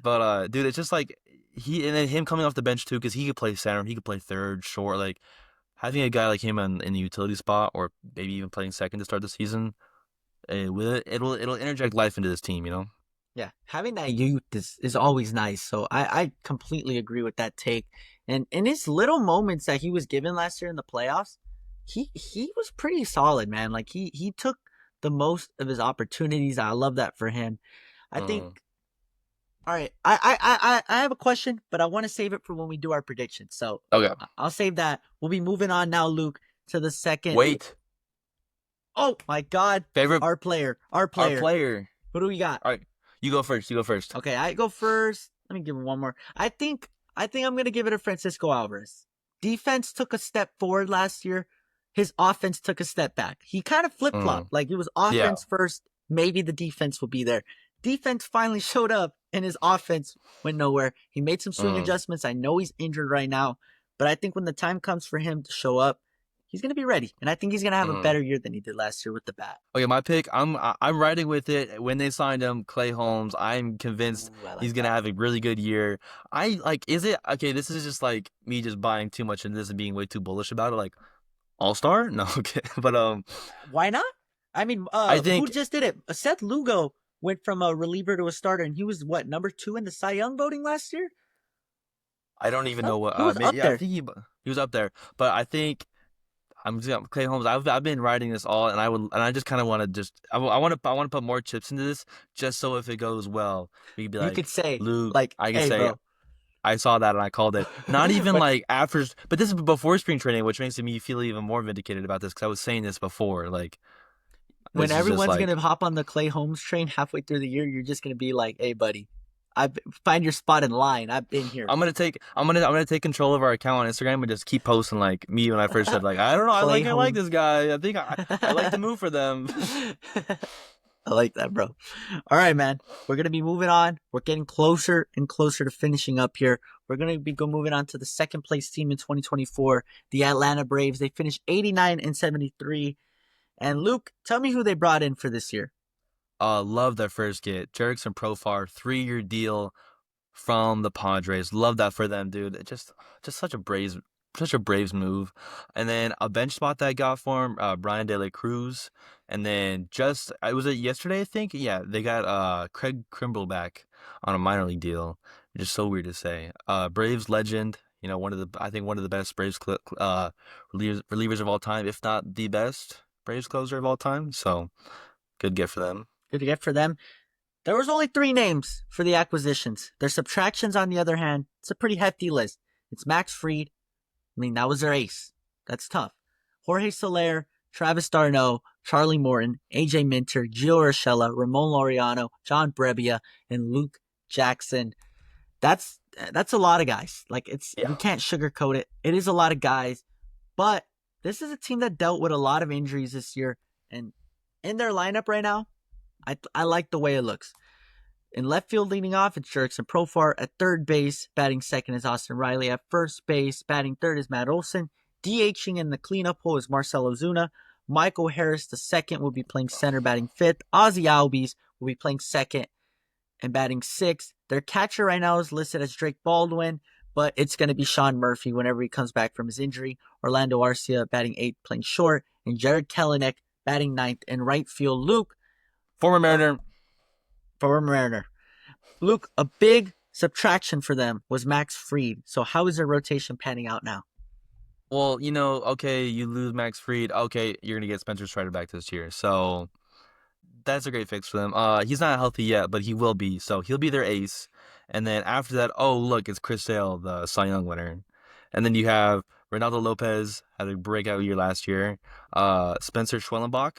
But dude, it's just like he and then him coming off the bench too, because he could play center, he could play third, short. Like having a guy like him in the utility spot, or maybe even playing second to start the season, it'll interject life into this team. You know. Yeah, having that youth is always nice. So I completely agree with that take. And in his little moments that he was given last year in the playoffs, he was pretty solid, man. Like he took the most of his opportunities. I love that for him. I think. Mm. All right, I have a question, but I want to save it for when we do our predictions. So Okay. I'll save that. We'll be moving on now, Luke, to the second. Wait. Oh my God. Favorite Our player. our player. Who do we got? All right, you go first. You go first. Okay, I go first. Let me give him one more. I think I'm gonna give it to Francisco Alvarez. Defense took a step forward last year. His offense took a step back. He kind of flip Mm, flopped. Like it was yeah. offense first. Maybe the defense will be there. Defense finally showed up, and his offense went nowhere. He made some swing Mm, adjustments. I know he's injured right now, but I think when the time comes for him to show up, he's gonna be ready, and I think he's gonna have a mm. better year than he did last year with the bat. Okay, my pick. I'm riding with it. When they signed him, Clay Holmes, I'm convinced Ooh, I he's like gonna that. have a really good year. I like. Is it okay? This is just like me just buying too much into this and being way too bullish about it. Like All Star? No, okay. But Why not? I mean, I who think just did it? Seth Lugo went from a reliever to a starter, and he was what, number 2 in the Cy Young voting last year? I don't even No, know what. he was up Yeah, I there. think he was up there. But I think I'm just gonna Clay Holmes. I've been writing this all, and I just kind of want to just I want to put more chips into this just so if it goes well, we could be You could like say, Luke. like, I can hey, say bro. I saw that and I called it. Not even But like after, but this is before spring training, which makes me feel even more vindicated about this because I was saying this before. Like when this is just everyone's like gonna hop on the Clay Holmes train halfway through the year, you're just gonna be like, hey, buddy, I find your spot in line. I've been here. I'm gonna take control of our account on Instagram and just keep posting like me when I first said like I don't know Clay I like Holmes. this guy. I like to move for them. I like that, bro. All right, man. We're gonna be moving on. We're getting closer and closer to finishing up here. We're gonna be moving on to the second place team in 2024, the Atlanta Braves. They finished 89 and 73. And Luke, tell me who they brought in for this year. Love their first get. Jerickson Profar, 3-year deal from the Padres. Love that for them, dude. Just such a Braves move. And then a bench spot that I got for him, Brian De La Cruz. And then just I was it yesterday, I think. Yeah, they got Craig Kimbrell back on a minor league deal. Just so weird to say. Braves legend. You know, I think one of the best relievers of all time, if not the best Braves closer of all time. So good get for them. Good to get for them. There was only 3 names for the acquisitions. Their subtractions, on the other hand, it's a pretty hefty list. It's Max Fried. I mean, that was their ace. That's tough. Jorge Soler, Travis d'Arnaud, Charlie Morton, AJ Minter, Gio Urshela, Ramon Laureano, John Brebbia, and Luke Jackson. That's a lot of guys. Like Yeah. we can't sugarcoat it. It is a lot of guys, but this is a team that dealt with a lot of injuries this year, and in their lineup right now, I like the way it looks. In left field leading off, it's Jerickson Profar. At third base, batting second is Austin Riley. At first base, batting third is Matt Olson. DHing in the cleanup hole is Marcell Ozuna. Michael Harris, the second, will be playing center, batting fifth. Ozzy Albies will be playing second and batting sixth. Their catcher right now is listed as Drake Baldwin, but it's going to be Sean Murphy whenever he comes back from his injury. Orlando Arcia batting eighth, playing short. And Jared Kelenic batting ninth in right field. Luke, Former Mariner. former Mariner. Luke, a big subtraction for them was Max Fried. So how is their rotation panning out now? Well, you know, okay, you lose Max Fried. Okay, you're gonna get Spencer Strider back this year. So that's a great fix for them. He's not healthy yet, but he will be. So he'll be their ace. And then after that, oh look, it's Chris Sale, the Cy Young winner. And then you have Ronaldo Lopez had a breakout year last year. Spencer Schwellenbach,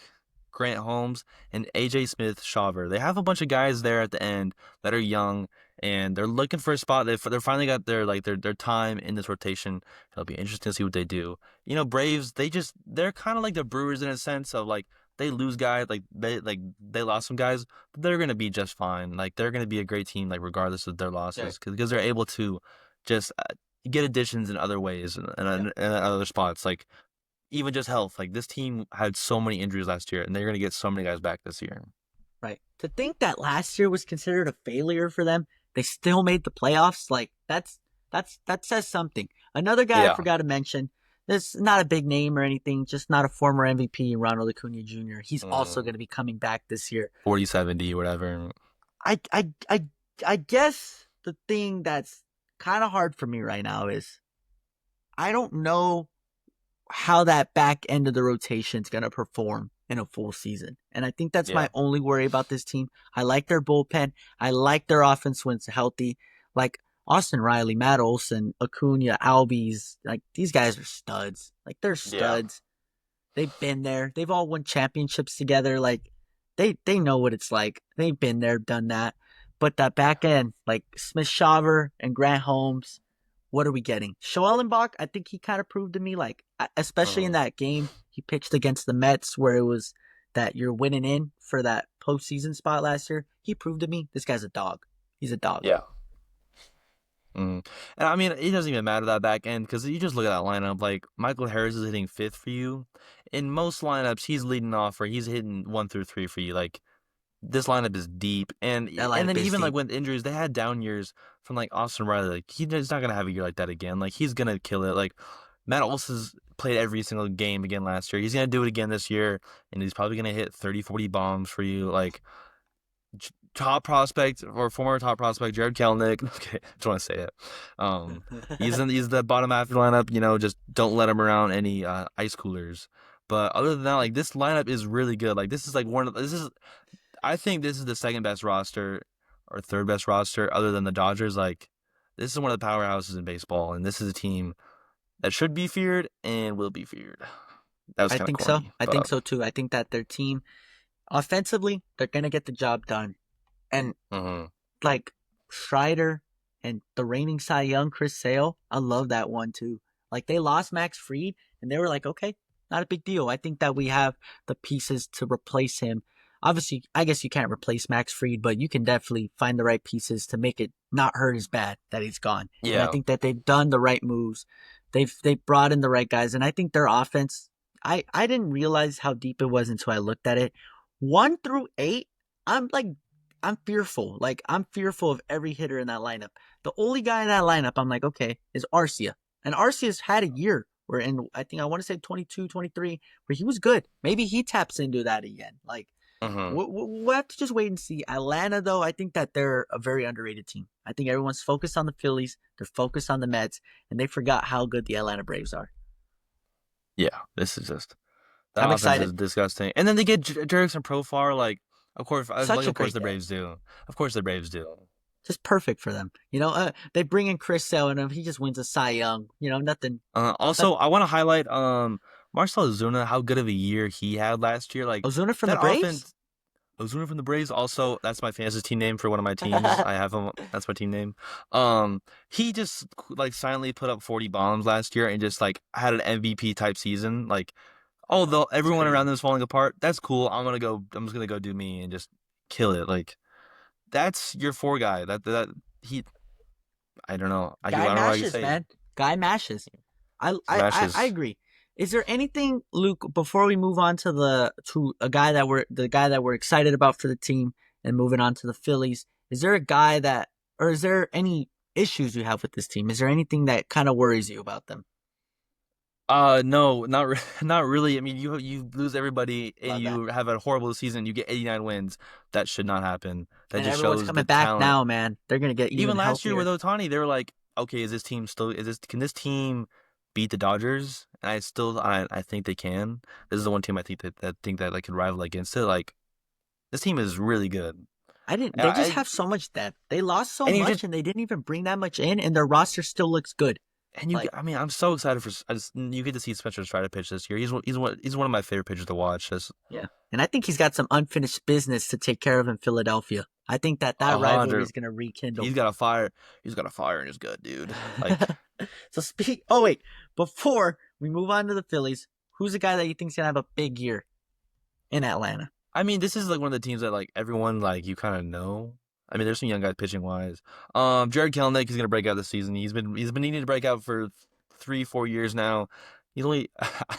Grant Holmes, and AJ Smith Shaver. They have a bunch of guys there at the end that are young and they're looking for a spot. They're finally got their time in this rotation. It'll be interesting to see what they do. You know, Braves, they're kind of like the Brewers in a sense of like they lose guys, they lost some guys, but they're gonna be just fine. Like they're gonna be a great team, like regardless of their Okay. losses, because they're able to just get additions in other ways and, Yeah. and other spots. Like even just health. Like this team had so many injuries last year, and they're gonna get so many guys back this year. Right. To think that last year was considered a failure for them, they still made the playoffs. Like that says something. Another guy I Yeah, forgot to mention. This is not a big name or anything, just not a former MVP, Ronald Acuna Jr. He's also going to be coming back this year. 40-70, whatever. I I I I guess the thing that's kind of hard for me right now is I don't know how that back end of the rotation is going to perform in a full season. And I think that's Yeah. my only worry about this team. I like their bullpen. I like their offense when it's healthy. Like Austin Riley, Matt Olson, Acuna, Albies, like these guys are studs. Like they're Yeah. studs. They've been there. They've all won championships together. Like they know what it's like. They've been there, done that. But that back end, like Smith Shaver and Grant Holmes, what are we getting? Schoenbach, I think he kind of proved to me, like, especially in that game he pitched against the Mets where it was that you're winning in for that postseason spot last year. He proved to me this guy's a dog. He's a dog. Yeah. And I mean, it doesn't even matter that back end because you just look at that lineup. Like Michael Harris is hitting fifth for you. In most lineups, he's leading off or he's hitting 1 through 3 for you. Like this lineup is deep, and then even like with injuries, they had down years from like Austin Riley. Like he's not gonna have a year like that again. Like he's gonna kill it. Like Matt Olson's played every single game again last year. He's gonna do it again this year, and he's probably gonna hit 30, 40 bombs for you. Like top prospect or former top prospect Jared Kelenic. Okay, just want to say it. He's the bottom half of the lineup. You know, just don't let him around any ice coolers. But other than that, like this lineup is really good. Like this is like I think this is the second best roster or third best roster other than the Dodgers. Like this is one of the powerhouses in baseball, and this is a team that should be feared and will be feared. That was I kind of think corny, so. I think so too. I think that their team offensively, they're gonna get the job done. And like Strider and the reigning Cy Young, Chris Sale, I love that one too. Like they lost Max Fried and they were like, okay, not a big deal. I think that we have the pieces to replace him. Obviously, I guess you can't replace Max Fried, but you can definitely find the right pieces to make it not hurt as bad that he's gone. Yeah. And I think that they've done the right moves. They've brought in the right guys. And I think their offense, I didn't realize how deep it was until I looked at it. 1 through 8, I'm fearful. Like, I'm fearful of every hitter in that lineup. The only guy in that lineup I'm like, okay, is Arcia. And Arcia's had a year where I want to say 22, 23, where he was good. Maybe he taps into that again. Like, we'll have to just wait and see. Atlanta, though, I think that they're a very underrated team. I think everyone's focused on the Phillies. They're focused on the Mets. And they forgot how good the Atlanta Braves are. Yeah, this is just... I'm excited. Is disgusting. And then they get Jurickson Profar, like... Of course, the Braves do. Of course, the Braves do. Just perfect for them. You know, they bring in Chris Sale, and he just wins a Cy Young. You know, nothing. Also, I want to highlight Marcell Ozuna, how good of a year he had last year. Like Ozuna from the Braves. Ozuna from the Braves. Also, that's my fantasy team name for one of my teams. I have him. That's my team name. He just like silently put up 40 bombs last year and just like had an MVP type season. Like. Oh, everyone around them is falling apart. That's cool. I'm just gonna go do me and just kill it. Like, that's your 4 guy. I don't know. I don't know how you say. Man. Guy mashes. I agree. Is there anything, Luke, before we move on to the guy that we're excited about for the team and moving on to the Phillies? Is there a guy or is there any issues you have with this team? Is there anything that kind of worries you about them? No, not really. I mean, you lose everybody and you have a horrible season. You get 89 wins. That should not happen. That and just everyone's shows coming back talent. now, man. They're gonna get even last healthier. year with Ohtani. They were like, okay, can this team beat the Dodgers? And I think they can. This is the one team I think that like could rival against it. Like, this team is really good. They just have so much depth. They lost so much and they didn't even bring that much in, and their roster still looks good. And I'm so excited you get to see Spencer Strider pitch this year. He's one of my favorite pitchers to watch. Yeah, and I think he's got some unfinished business to take care of in Philadelphia. I think that rivalry is going to rekindle. He's got a fire in his gut, dude. Like, before we move on to the Phillies, who's the guy that you think's going to have a big year in Atlanta? I mean, this is like one of the teams that like everyone like you kind of know. I mean, there's some young guys pitching wise. Jared Kelenic is gonna break out this season. He's been needing to break out for 3-4 years now. He's only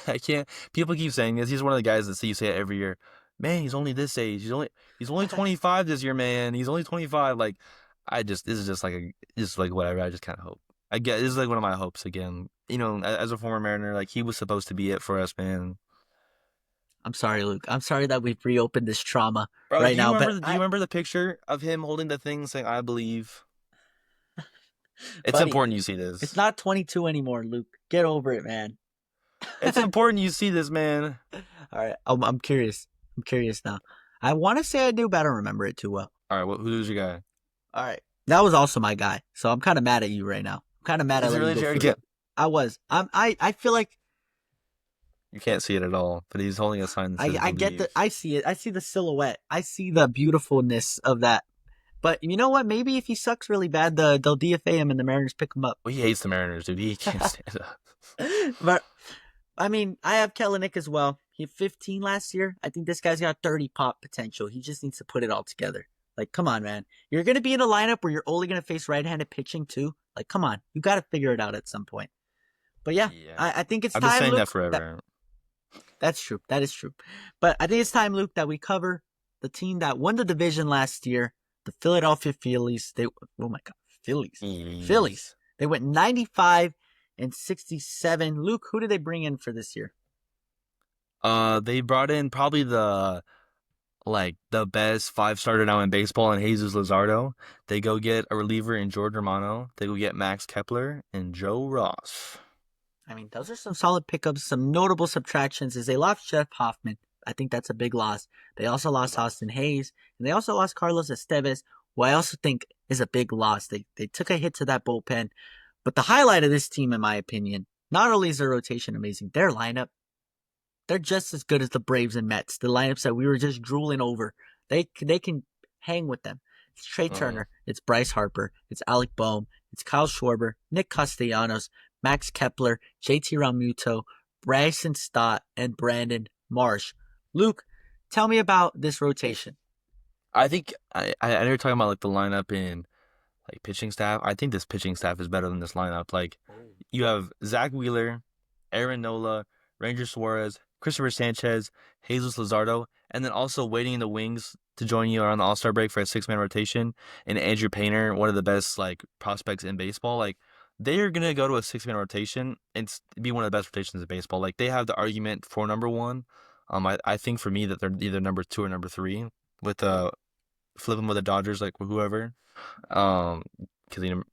I can't. People keep saying this. He's one of the guys that you say it every year. Man, he's only this age. He's only 25 this year, man. He's only 25. Like, this is just like whatever. I just kind of hope. I get this is like one of my hopes again. You know, as a former Mariner, like he was supposed to be it for us, man. I'm sorry, Luke. I'm sorry that we've reopened this trauma now. Do you remember the picture of him holding the thing saying, I believe? It's important you see this. It's not 22 anymore, Luke. Get over it, man. It's important you see this, man. All right. I'm curious. I'm curious now. I want to say I do, but I don't remember it too well. All right. Who's your guy? All right. That was also my guy. So I'm kind of mad at you right now. I'm kind of mad at you. Really, Jared? I was. I feel like You can't see it at all, but he's holding a sign that says I get "Believe." I see it. I see the silhouette. I see the beautifulness of that. But you know what? Maybe if he sucks really bad, they'll DFA him and the Mariners pick him up. Well, he hates the Mariners, dude. He can't stand up. But I mean, I have Kellenic as well. He had 15 last year. I think this guy's got 30 pop potential. He just needs to put it all together. Like, come on, man. You're going to be in a lineup where you're only going to face right-handed pitching too. Like, come on. You got to figure it out at some point. But yeah, Yeah, I think it's I've been time, saying Luke. that forever. That's true. That is true. But I think it's time, Luke, that we cover the team that won the division last year, the Philadelphia Phillies. Oh my God, Phillies. Jeez. Phillies. They went 95-67. Luke, who did they bring in for this year? They brought in probably the best 5-starter now in baseball in Jesus Luzardo. They go get a reliever in Jordan Romano. They go get Max Kepler and Joe Ross. I mean, those are some solid pickups. Some notable subtractions is they lost Jeff Hoffman. I think that's a big loss. They also lost Austin Hayes, and they also lost Carlos Estevez, who I also think is a big loss. They took a hit to that bullpen. But the highlight of this team, in my opinion, not only is their rotation amazing, their lineup, they're just as good as the Braves and Mets, the lineups that we were just drooling over. They can hang with them. It's Trey Turner, it's Bryce Harper, it's Alec Boehm, it's Kyle Schwarber, Nick Castellanos, Max Kepler, JT Realmuto, Bryson Stott, and Brandon Marsh. Luke, tell me about this rotation. I think I know you're talking about like the lineup in like pitching staff. I think this pitching staff is better than this lineup. Like you have Zach Wheeler, Aaron Nola, Ranger Suarez, Christopher Sanchez, Jesus Luzardo, and then also waiting in the wings to join you around the All-Star break for a 6-man rotation, and Andrew Painter, one of the best like prospects in baseball. Like they're gonna go to a 6-man rotation and be one of the best rotations in baseball. Like they have the argument for number one. I think for me that they're either number 2 or number 3 with flip them with the Dodgers, like whoever. Because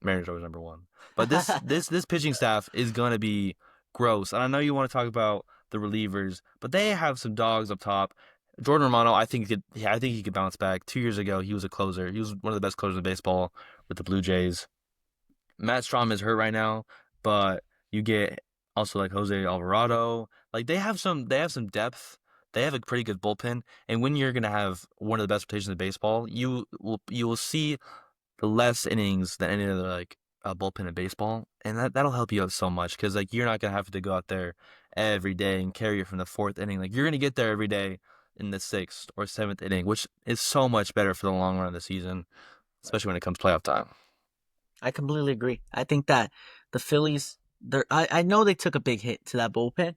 Mariners are always number 1. But this pitching staff is gonna be gross. And I know you want to talk about the relievers, but they have some dogs up top. Jordan Romano, I think he could bounce back. 2 years ago, he was a closer. He was one of the best closers in baseball with the Blue Jays. Matt Strom is hurt right now, but you get also like Jose Alvarado. Like they have some depth. They have a pretty good bullpen, and when you're gonna have one of the best rotations in baseball, you will see the less innings than any other like bullpen in baseball, and that'll help you out so much because like you're not gonna have to go out there every day and carry it from the 4th inning. Like you're gonna get there every day in the 6th or 7th inning, which is so much better for the long run of the season, especially when it comes playoff time. I completely agree. I think that the Phillies, I know they took a big hit to that bullpen,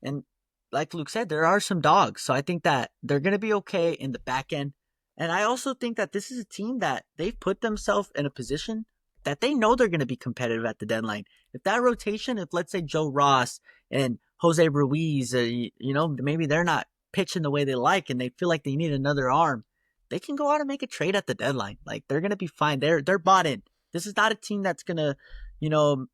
and like Luke said, there are some dogs. So I think that they're going to be okay in the back end. And I also think that this is a team that they've put themselves in a position that they know they're going to be competitive at the deadline. If that rotation, if let's say Joe Ross and Jose Ruiz, maybe they're not pitching the way they like and they feel like they need another arm, they can go out and make a trade at the deadline. Like they're going to be fine. They're bought in. This is not a team that's going to,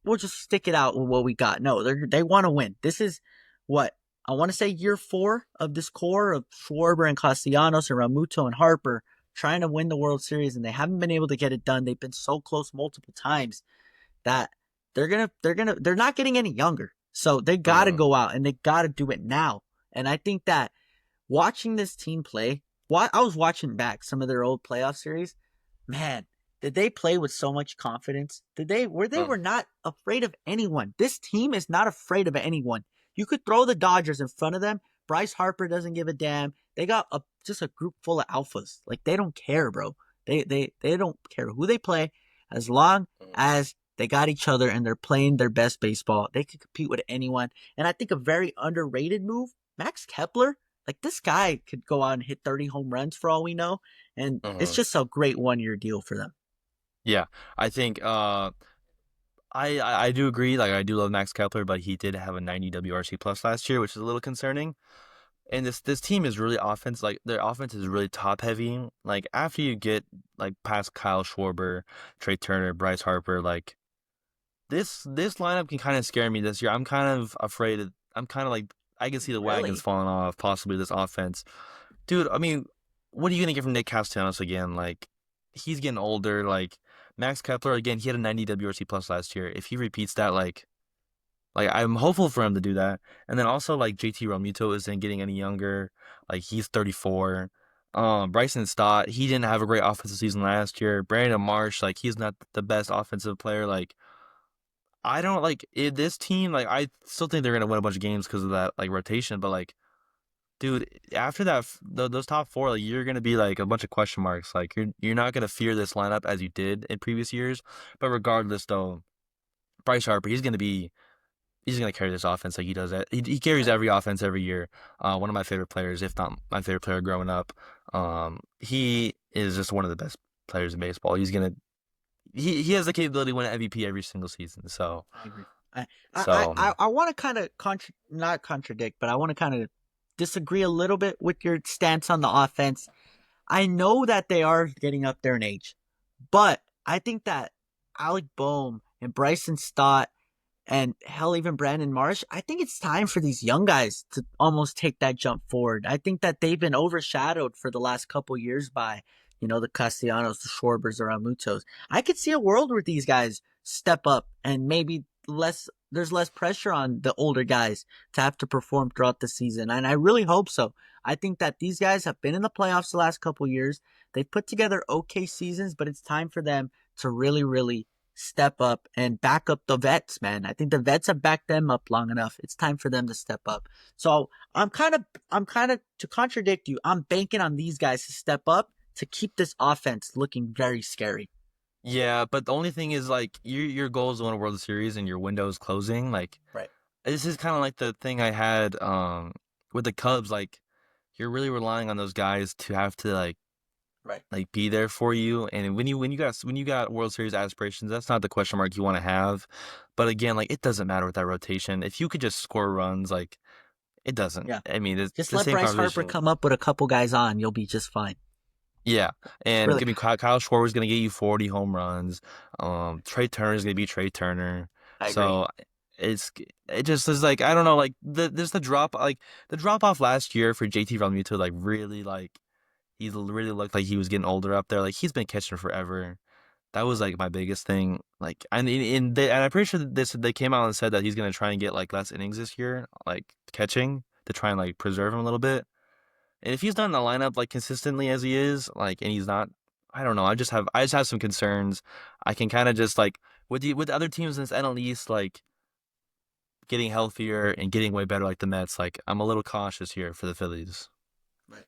we'll just stick it out with what we got. No, they want to win. This is what I want to say year 4 of this core of Schwarber and Castellanos and Realmuto and Harper trying to win the World Series, and they haven't been able to get it done. They've been so close multiple times that they're not getting any younger. So they got to go out and they got to do it now. And I think that watching this team play, I was watching back some of their old playoff series. Man, did they play with so much confidence? They were not afraid of anyone. This team is not afraid of anyone. You could throw the Dodgers in front of them. Bryce Harper doesn't give a damn. They got just a group full of alphas. Like they don't care, bro. They don't care who they play as long as they got each other and they're playing their best baseball. They could compete with anyone. And I think a very underrated move, Max Kepler. Like this guy could go out and hit 30 home runs for all we know. And it's just a great 1-year deal for them. Yeah, I think I do agree. Like I do love Max Kepler, but he did have a 90 WRC plus last year, which is a little concerning. And this team is really offense. Like their offense is really top heavy. Like after you get like past Kyle Schwarber, Trey Turner, Bryce Harper, like this lineup can kind of scare me this year. I'm kind of afraid. I'm kind of like I can see the wagons falling off. Possibly this offense, dude. I mean, what are you gonna get from Nick Castellanos again? Like he's getting older. Like Max Kepler again, he had a 90 WRC plus last year. If he repeats that, like Like I'm hopeful for him to do that. And then also like JT Realmuto isn't getting any younger. Like he's 34. Bryson Stott, he didn't have a great offensive season last year. Brandon Marsh, like he's not the best offensive player. Like I don't like this team. Like I still think they're gonna win a bunch of games because of that like rotation. But like, dude, after that, those top four, like you're gonna be like a bunch of question marks. Like you're not gonna fear this lineup as you did in previous years. But regardless, though, Bryce Harper, he's gonna carry this offense like he does it. He carries Right. every offense every year. One of my favorite players, if not my favorite player growing up. He is just one of the best players in baseball. He has the capability to win an MVP every single season. So I agree. I so I want to kind of not contradict, but I want to kind of disagree a little bit with your stance on the offense. I know that they are getting up there in age, but I think that Alec Boehm and Bryson Stott and hell, even Brandon Marsh, I think it's time for these young guys to almost take that jump forward. I think that they've been overshadowed for the last couple years by, the Castellanos, the Schwarbers, the Ramutos. I could see a world where these guys step up and maybe there's less pressure on the older guys to have to perform throughout the season. And I really hope so. I think that these guys have been in the playoffs the last couple years. They've put together okay seasons, but it's time for them to really, really step up and back up the vets, man. I think the vets have backed them up long enough. It's time for them to step up. So I'm kind of to contradict you. I'm banking on these guys to step up to keep this offense looking very scary. yeah, but the only thing is like your goal is to win a World Series and your window is closing. Like Right. this is kind of like the thing I had with the Cubs. Like you're really relying on those guys to have to Right. be there for you. And when you got World Series aspirations, that's not the question mark you want to have. But again, like it doesn't matter with that rotation. If you could just score runs, like it doesn't. Yeah. I mean, it's Just the let same Bryce Harper conversation. come up with a couple guys on. You'll be just fine. Yeah, and Really. I mean Kyle Schwarber's gonna get you 40 home runs. Trey Turner's gonna be Trey Turner. I agree. So it's it just is like I don't know like there's the drop off last year for JT Realmuto like really he really looked like he was getting older up there. Like he's been catching forever. That was like my biggest thing. Like and I'm pretty sure that they came out and said that he's gonna try and get like less innings this year, like catching to try and like preserve him a little bit. And if he's not in the lineup like consistently as he is, like, and he's not, I don't know. I just have some concerns. I can kind of just like with other teams in this NL East, like getting healthier and getting way better, like the Mets. Like I'm a little cautious here for the Phillies. Right.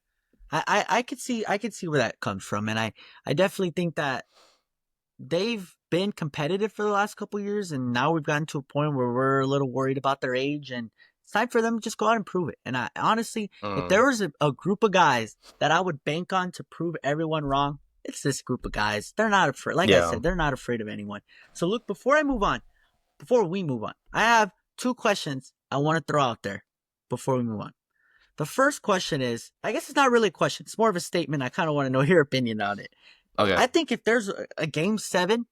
I could see where that comes from, and I definitely think that they've been competitive for the last couple of years, and now we've gotten to a point where we're a little worried about their age, and it's time for them to just go out and prove it. And I honestly, if Mm, there was a group of guys that I would bank on to prove everyone wrong, it's this group of guys. They're not afraid. Like I yeah. said, they're not afraid of anyone. So look, before we move on, I have two questions I want to throw out there before we move on. The first question is, I guess it's not really a question. It's more of a statement. I kind of want to know your opinion on it. Okay. I think if there's a game seven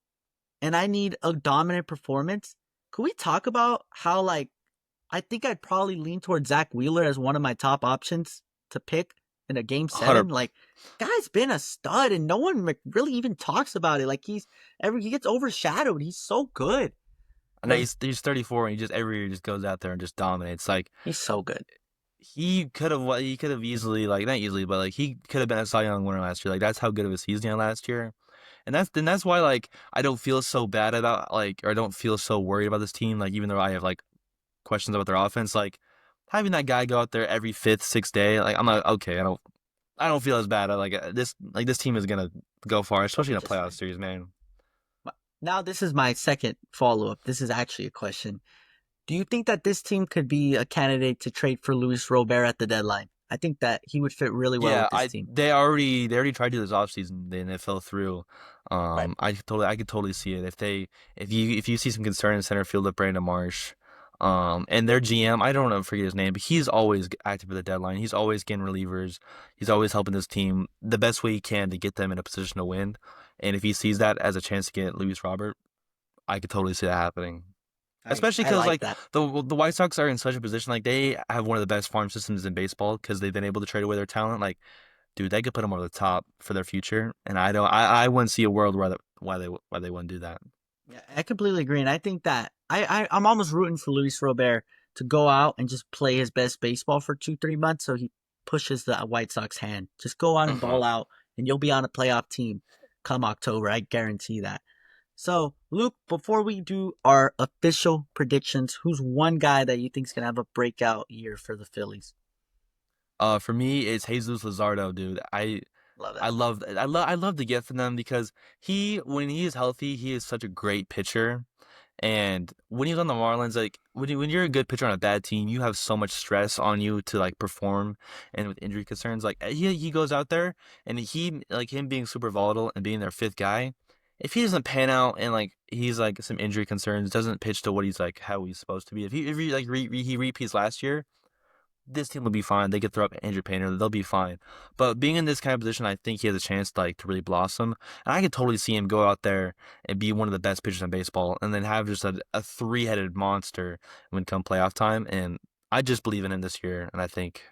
and I need a dominant performance, could we talk about how I think I'd probably lean towards Zach Wheeler as one of my top options to pick in a game 100. seven? Like, guy's been a stud, and no one really even talks about it. Like he gets overshadowed. He's so good. I know Like he's 34 and he just every year just goes out there and just dominates. Like he's so good. he could have easily like not easily, but like he could have been a Cy Young winner last year. Like that's how good of a season he had last year. And that's why like I don't feel so bad about like or I don't feel so worried about this team. Like even though I have like questions about their offense, like having that guy go out there every fifth, sixth day, like I'm like okay, I don't feel as bad. This team is gonna go far, They'll especially be in a just playoff fine. series, man. Now this is my second follow up. This is actually a question. Do you think that this team could be a candidate to trade for Luis Robert at the deadline? I think that he would fit really well Yeah, with this team. they already tried to do this offseason, then it fell through. Right. I could totally see it if you see some concern in center field with Brandon Marsh, and their GM, I don't know, forget his name, but he's always active at the deadline. He's always getting relievers. He's always helping this team the best way he can to get them in a position to win. And if he sees that as a chance to get Luis Robert, I could totally see that happening. Especially I because like like that. the White Sox are in such a position like they have one of the best farm systems in baseball because they've been able to trade away their talent. Like, dude, they could put them over the top for their future, and I don't. I wouldn't see a world where why they wouldn't do that. Yeah, I completely agree, and I think that I'm almost rooting for Luis Robert to go out and just play his best baseball for 2-3 months, so he pushes the White Sox hand. Just go out and Hmm. ball out, and you'll be on a playoff team come October. I guarantee that. So, Luke, before we do our official predictions, who's one guy that you think is gonna have a breakout year for the Phillies? For me, it's Jesus Luzardo, dude. Love I that. love I love the gift from them because when he is healthy, he is such a great pitcher. And when he's on the Marlins, like when you're a good pitcher on a bad team, you have so much stress on you to like perform. And with injury concerns, like he goes out there and he like him being super volatile and being their fifth guy. If he doesn't pan out and like he's like some injury concerns, doesn't pitch to what he's like how he's supposed to be. If he like he repeats last year, this team will be fine. They could throw up Andrew Painter, they'll be fine. But being in this kind of position, I think he has a chance to really blossom. And I could totally see him go out there and be one of the best pitchers in baseball, and then have just a three-headed monster when come playoff time. And I just believe in him this year, and I think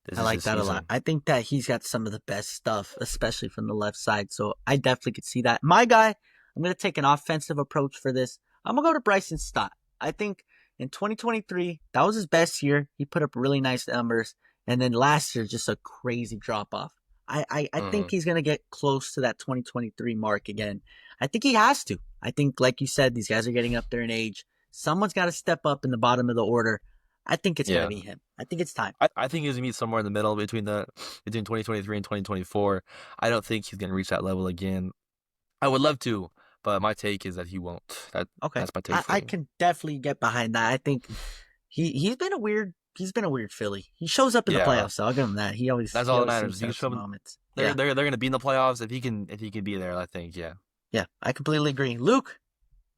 this I is like his that a lot. season. I think that he's got some of the best stuff, especially from the left side. So I definitely could see that. My guy, I'm going to take an offensive approach for this. I'm going to go to Bryson Stott. I think in 2023, that was his best year. He put up really nice numbers. And then last year, just a crazy drop off. I think Hmm. he's going to get close to that 2023 mark again. I think he has to. I think, like you said, these guys are getting up there in age. Someone's got to step up in the bottom of the order. I think it's going to Yeah. be him. I think it's time. I think he's gonna meet somewhere in the middle between 2023 and 2024. I don't think he's gonna reach that level again. I would love to, but my take is that he won't. Okay, That's my take for I you. can definitely get behind that. I think he's been a weird Philly. He shows up in the Yeah. playoffs, so I'll give him that. He always That's he all that always matters. seems If to you can have show some them, moments. they're Yeah, they're they're gonna be in the playoffs. If he can be there, I think yeah. yeah, I completely agree. Luke,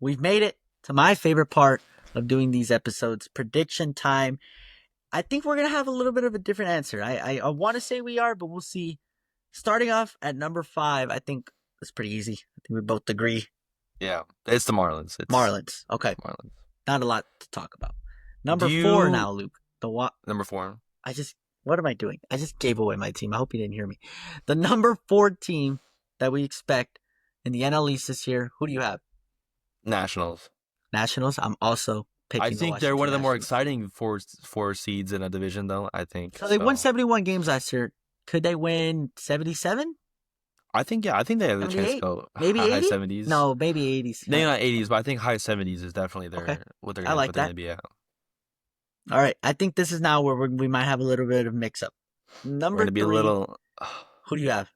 we've made it to my favorite part of doing these episodes, prediction time. I think we're gonna have a little bit of a different answer. I want to say we are, but we'll see. Starting off at number 5, I think it's pretty easy. I think we both agree. Yeah, it's the Marlins. It's Marlins. Okay, Marlins. not a lot to talk about. Do Number 4 you now, Luke. The what? number four I just, what am I doing? I just gave away my team. I hope you didn't hear me. The number 4 team that we expect in the NL East this year, who do you have? Nationals? Nationals. I'm also I picking the think they're one Washington of the more Nationals. exciting four seeds in a division, though. I think So they won so. 71 games last year. Could they win 77? I think yeah. I think they have a chance to 78? go Maybe high 80? seventies. No, maybe 80s. Maybe not 80s, but I think high 70s is definitely Okay. their what I like they're that. gonna be at. All right. I think this is now where we might have a little bit of mix up. We're Number gonna be a 3, little. who do you have?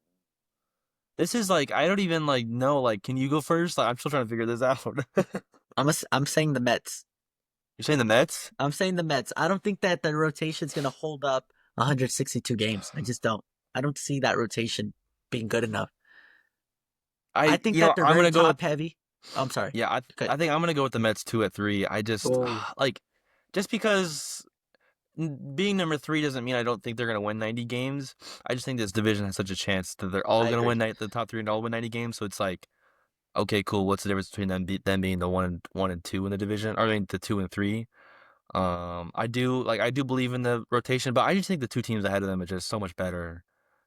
This is like I don't even like know. Like, can you go first? Like, I'm still trying to figure this out. I'm saying the Mets. You're saying the Mets? I'm saying the Mets. I don't think that the rotation's going to hold up 162 games. I just don't. I don't see that rotation being good enough. I think that they're I'm very gonna go with top heavy. Oh, I'm sorry. yeah. Okay. I think I'm gonna go with the Mets 2 at 3. I just Oh, like just because being number 3 doesn't mean I don't think they're gonna win 90 games. I just think this division has such a chance that they're all I gonna agree. win the top 3 and all win 90 games. So it's like okay, cool. What's the difference between them being the one and 2 in the division? Or I mean the 2 and 3. I do believe in the rotation, but I just think the two teams ahead of them are just so much better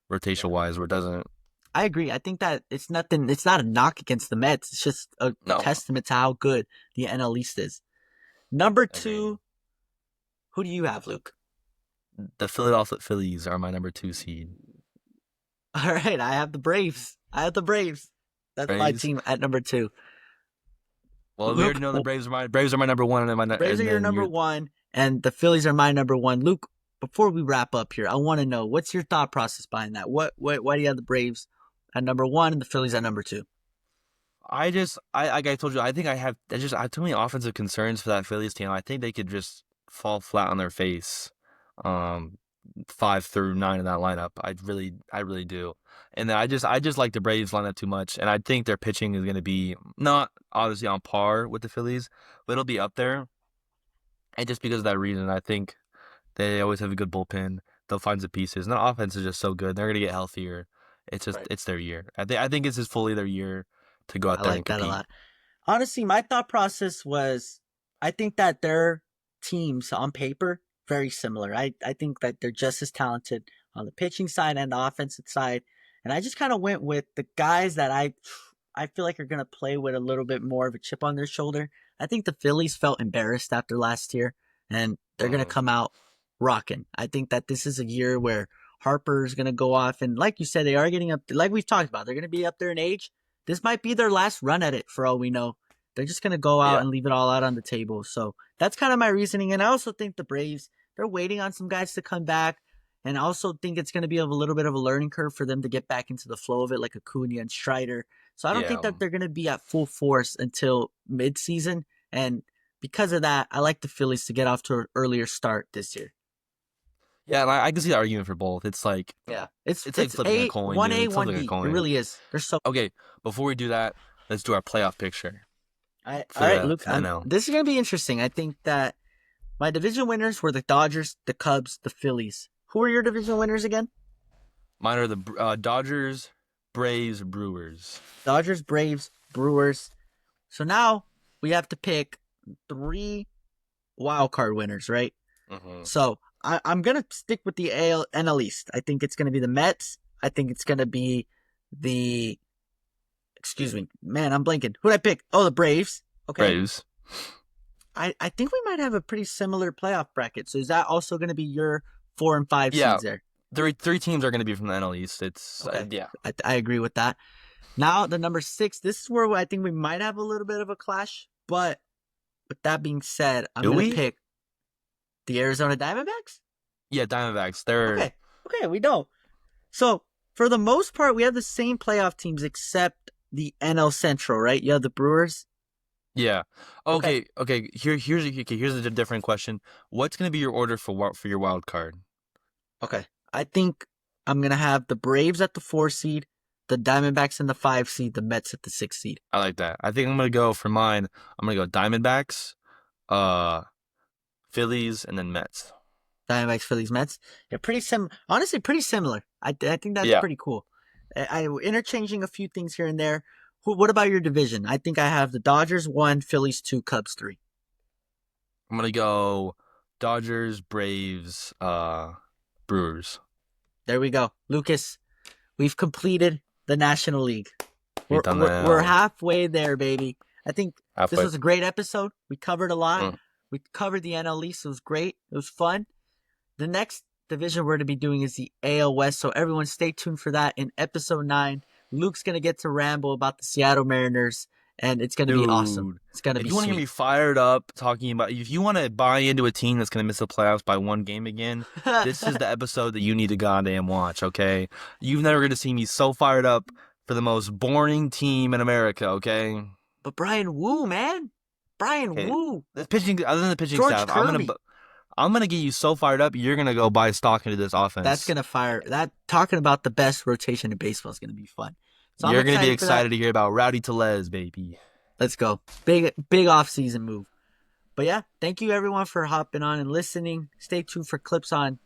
rotation Yeah. wise. Where it doesn't I agree. I think that it's nothing. It's not a knock against the Mets. It's just a no testament to how good the NL East is. Number agreed. 2, who do you have, Luke? The Philadelphia Phillies are my number 2 seed. All right. I have the Braves. I have the Braves. That's my Braves. team at number 2. Well, we already Luke, know the Braves are my number 1, and Braves are and your then number you're 1, and the Phillies are my number 1. Luke, before we wrap up here, I want to know what's your thought process behind that. Why do you have the Braves at number 1 and the Phillies at number 2? I like I told you, I have too many offensive concerns for that Phillies team. I think they could just fall flat on their face, um, 5 through 9 in that lineup. I really do. And then I just like the Braves lineup too much, and I think their pitching is going to be not obviously on par with the Phillies, but it'll be up there. And just because of that reason, I think they always have a good bullpen. They'll find some pieces, and the offense is just so good. They're going to get healthier. Right. It's their year. I think it's just fully their year to go I out there and like that a compete. lot. Honestly, my thought process was I think that their teams on paper very similar. I think that they're just as talented on the pitching side and the offensive side. And I just kind of went with the guys that I feel like are going to play with a little bit more of a chip on their shoulder. I think the Phillies felt embarrassed after last year, and they're going to come out rocking. I think that this is a year where Harper's going to go off. And like you said, they are getting up, like we've talked about, they're going to be up there in age. This might be their last run at it for all we know. They're just going to go out and leave it all out on the table. So that's kind of my reasoning. And I also think the Braves, they're waiting on some guys to come back. And I also think it's going to be a little bit of a learning curve for them to get back into the flow of it, like Acuna and Strider. So I don't think that they're going to be at full force until mid-season. And because of that, I like the Phillies to get off to an earlier start this year. Yeah, and I can see the argument for both. It's like it's like flipping a coin. 1A, dude. 1B. It really is. They're so okay. Before we do that, let's do our playoff picture. All right, Luke. This is gonna be interesting. I think that my division winners were the Dodgers, the Cubs, the Phillies. Who are your division winners again? Mine are the Dodgers, Braves, Brewers. Dodgers, Braves, Brewers. So now we have to pick 3 wild card winners, right? Mm-hmm. So I'm going to stick with the NL East. I think it's going to be the Mets. I think it's going to be the... Excuse me. Man, I'm blanking. Who did I pick? Oh, the Braves. Okay. Braves. I think we might have a pretty similar playoff bracket. So is that also going to be your 4 and 5 seeds there? Three teams are going to be from the NL East. It's I agree with that. Now the number 6. This is where I think we might have a little bit of a clash. But with that being said, I'm going to pick the Arizona Diamondbacks. Yeah, Diamondbacks. They're okay. We don't. So for the most part, we have the same playoff teams except the NL Central, right? You have the Brewers. Yeah. Okay. Here's a different question. What's going to be your order for your wild card? Okay. I think I'm going to have the Braves at the 4 seed, the Diamondbacks in the 5 seed, the Mets at the 6 seed. I like that. I think I'm going to go for mine. I'm going to go Diamondbacks, Phillies, and then Mets. Diamondbacks, Phillies, Mets. Yeah, honestly, pretty similar. I think that's pretty cool. I interchanging a few things here and there. What about your division? I think I have the Dodgers 1, Phillies 2, Cubs 3. I'm going to go Dodgers, Braves, Brewers. There we go. Lucas, we've completed the National League. We're halfway there, baby. I think this was a great episode. We covered a lot. We covered the NL East. It was great. It was fun. The next division we're going to be doing is the AL West, so everyone stay tuned for that in episode 9. Luke's going to get to ramble about the Seattle Mariners, and it's going to be awesome. It's going to be If you want to get me fired up talking about, if you want to buy into a team that's going to miss the playoffs by 1 game again, this is the episode that you need to goddamn watch, okay? You've never going to see me so fired up for the most boring team in America, okay? But Brian Wu, man. Brian Wu. The pitching, other than the pitching George staff, Kirby. I'm gonna get you so fired up, you're gonna go buy stock into this offense. That's gonna fire. That talking about the best rotation in baseball is gonna be fun. So you're gonna be excited to hear about Rowdy Tellez, baby. Let's go. Big off-season move. But yeah, thank you everyone for hopping on and listening. Stay tuned for clips on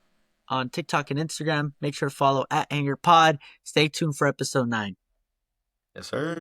TikTok and Instagram. Make sure to follow @HangarPod. Stay tuned for episode 9. Yes, sir.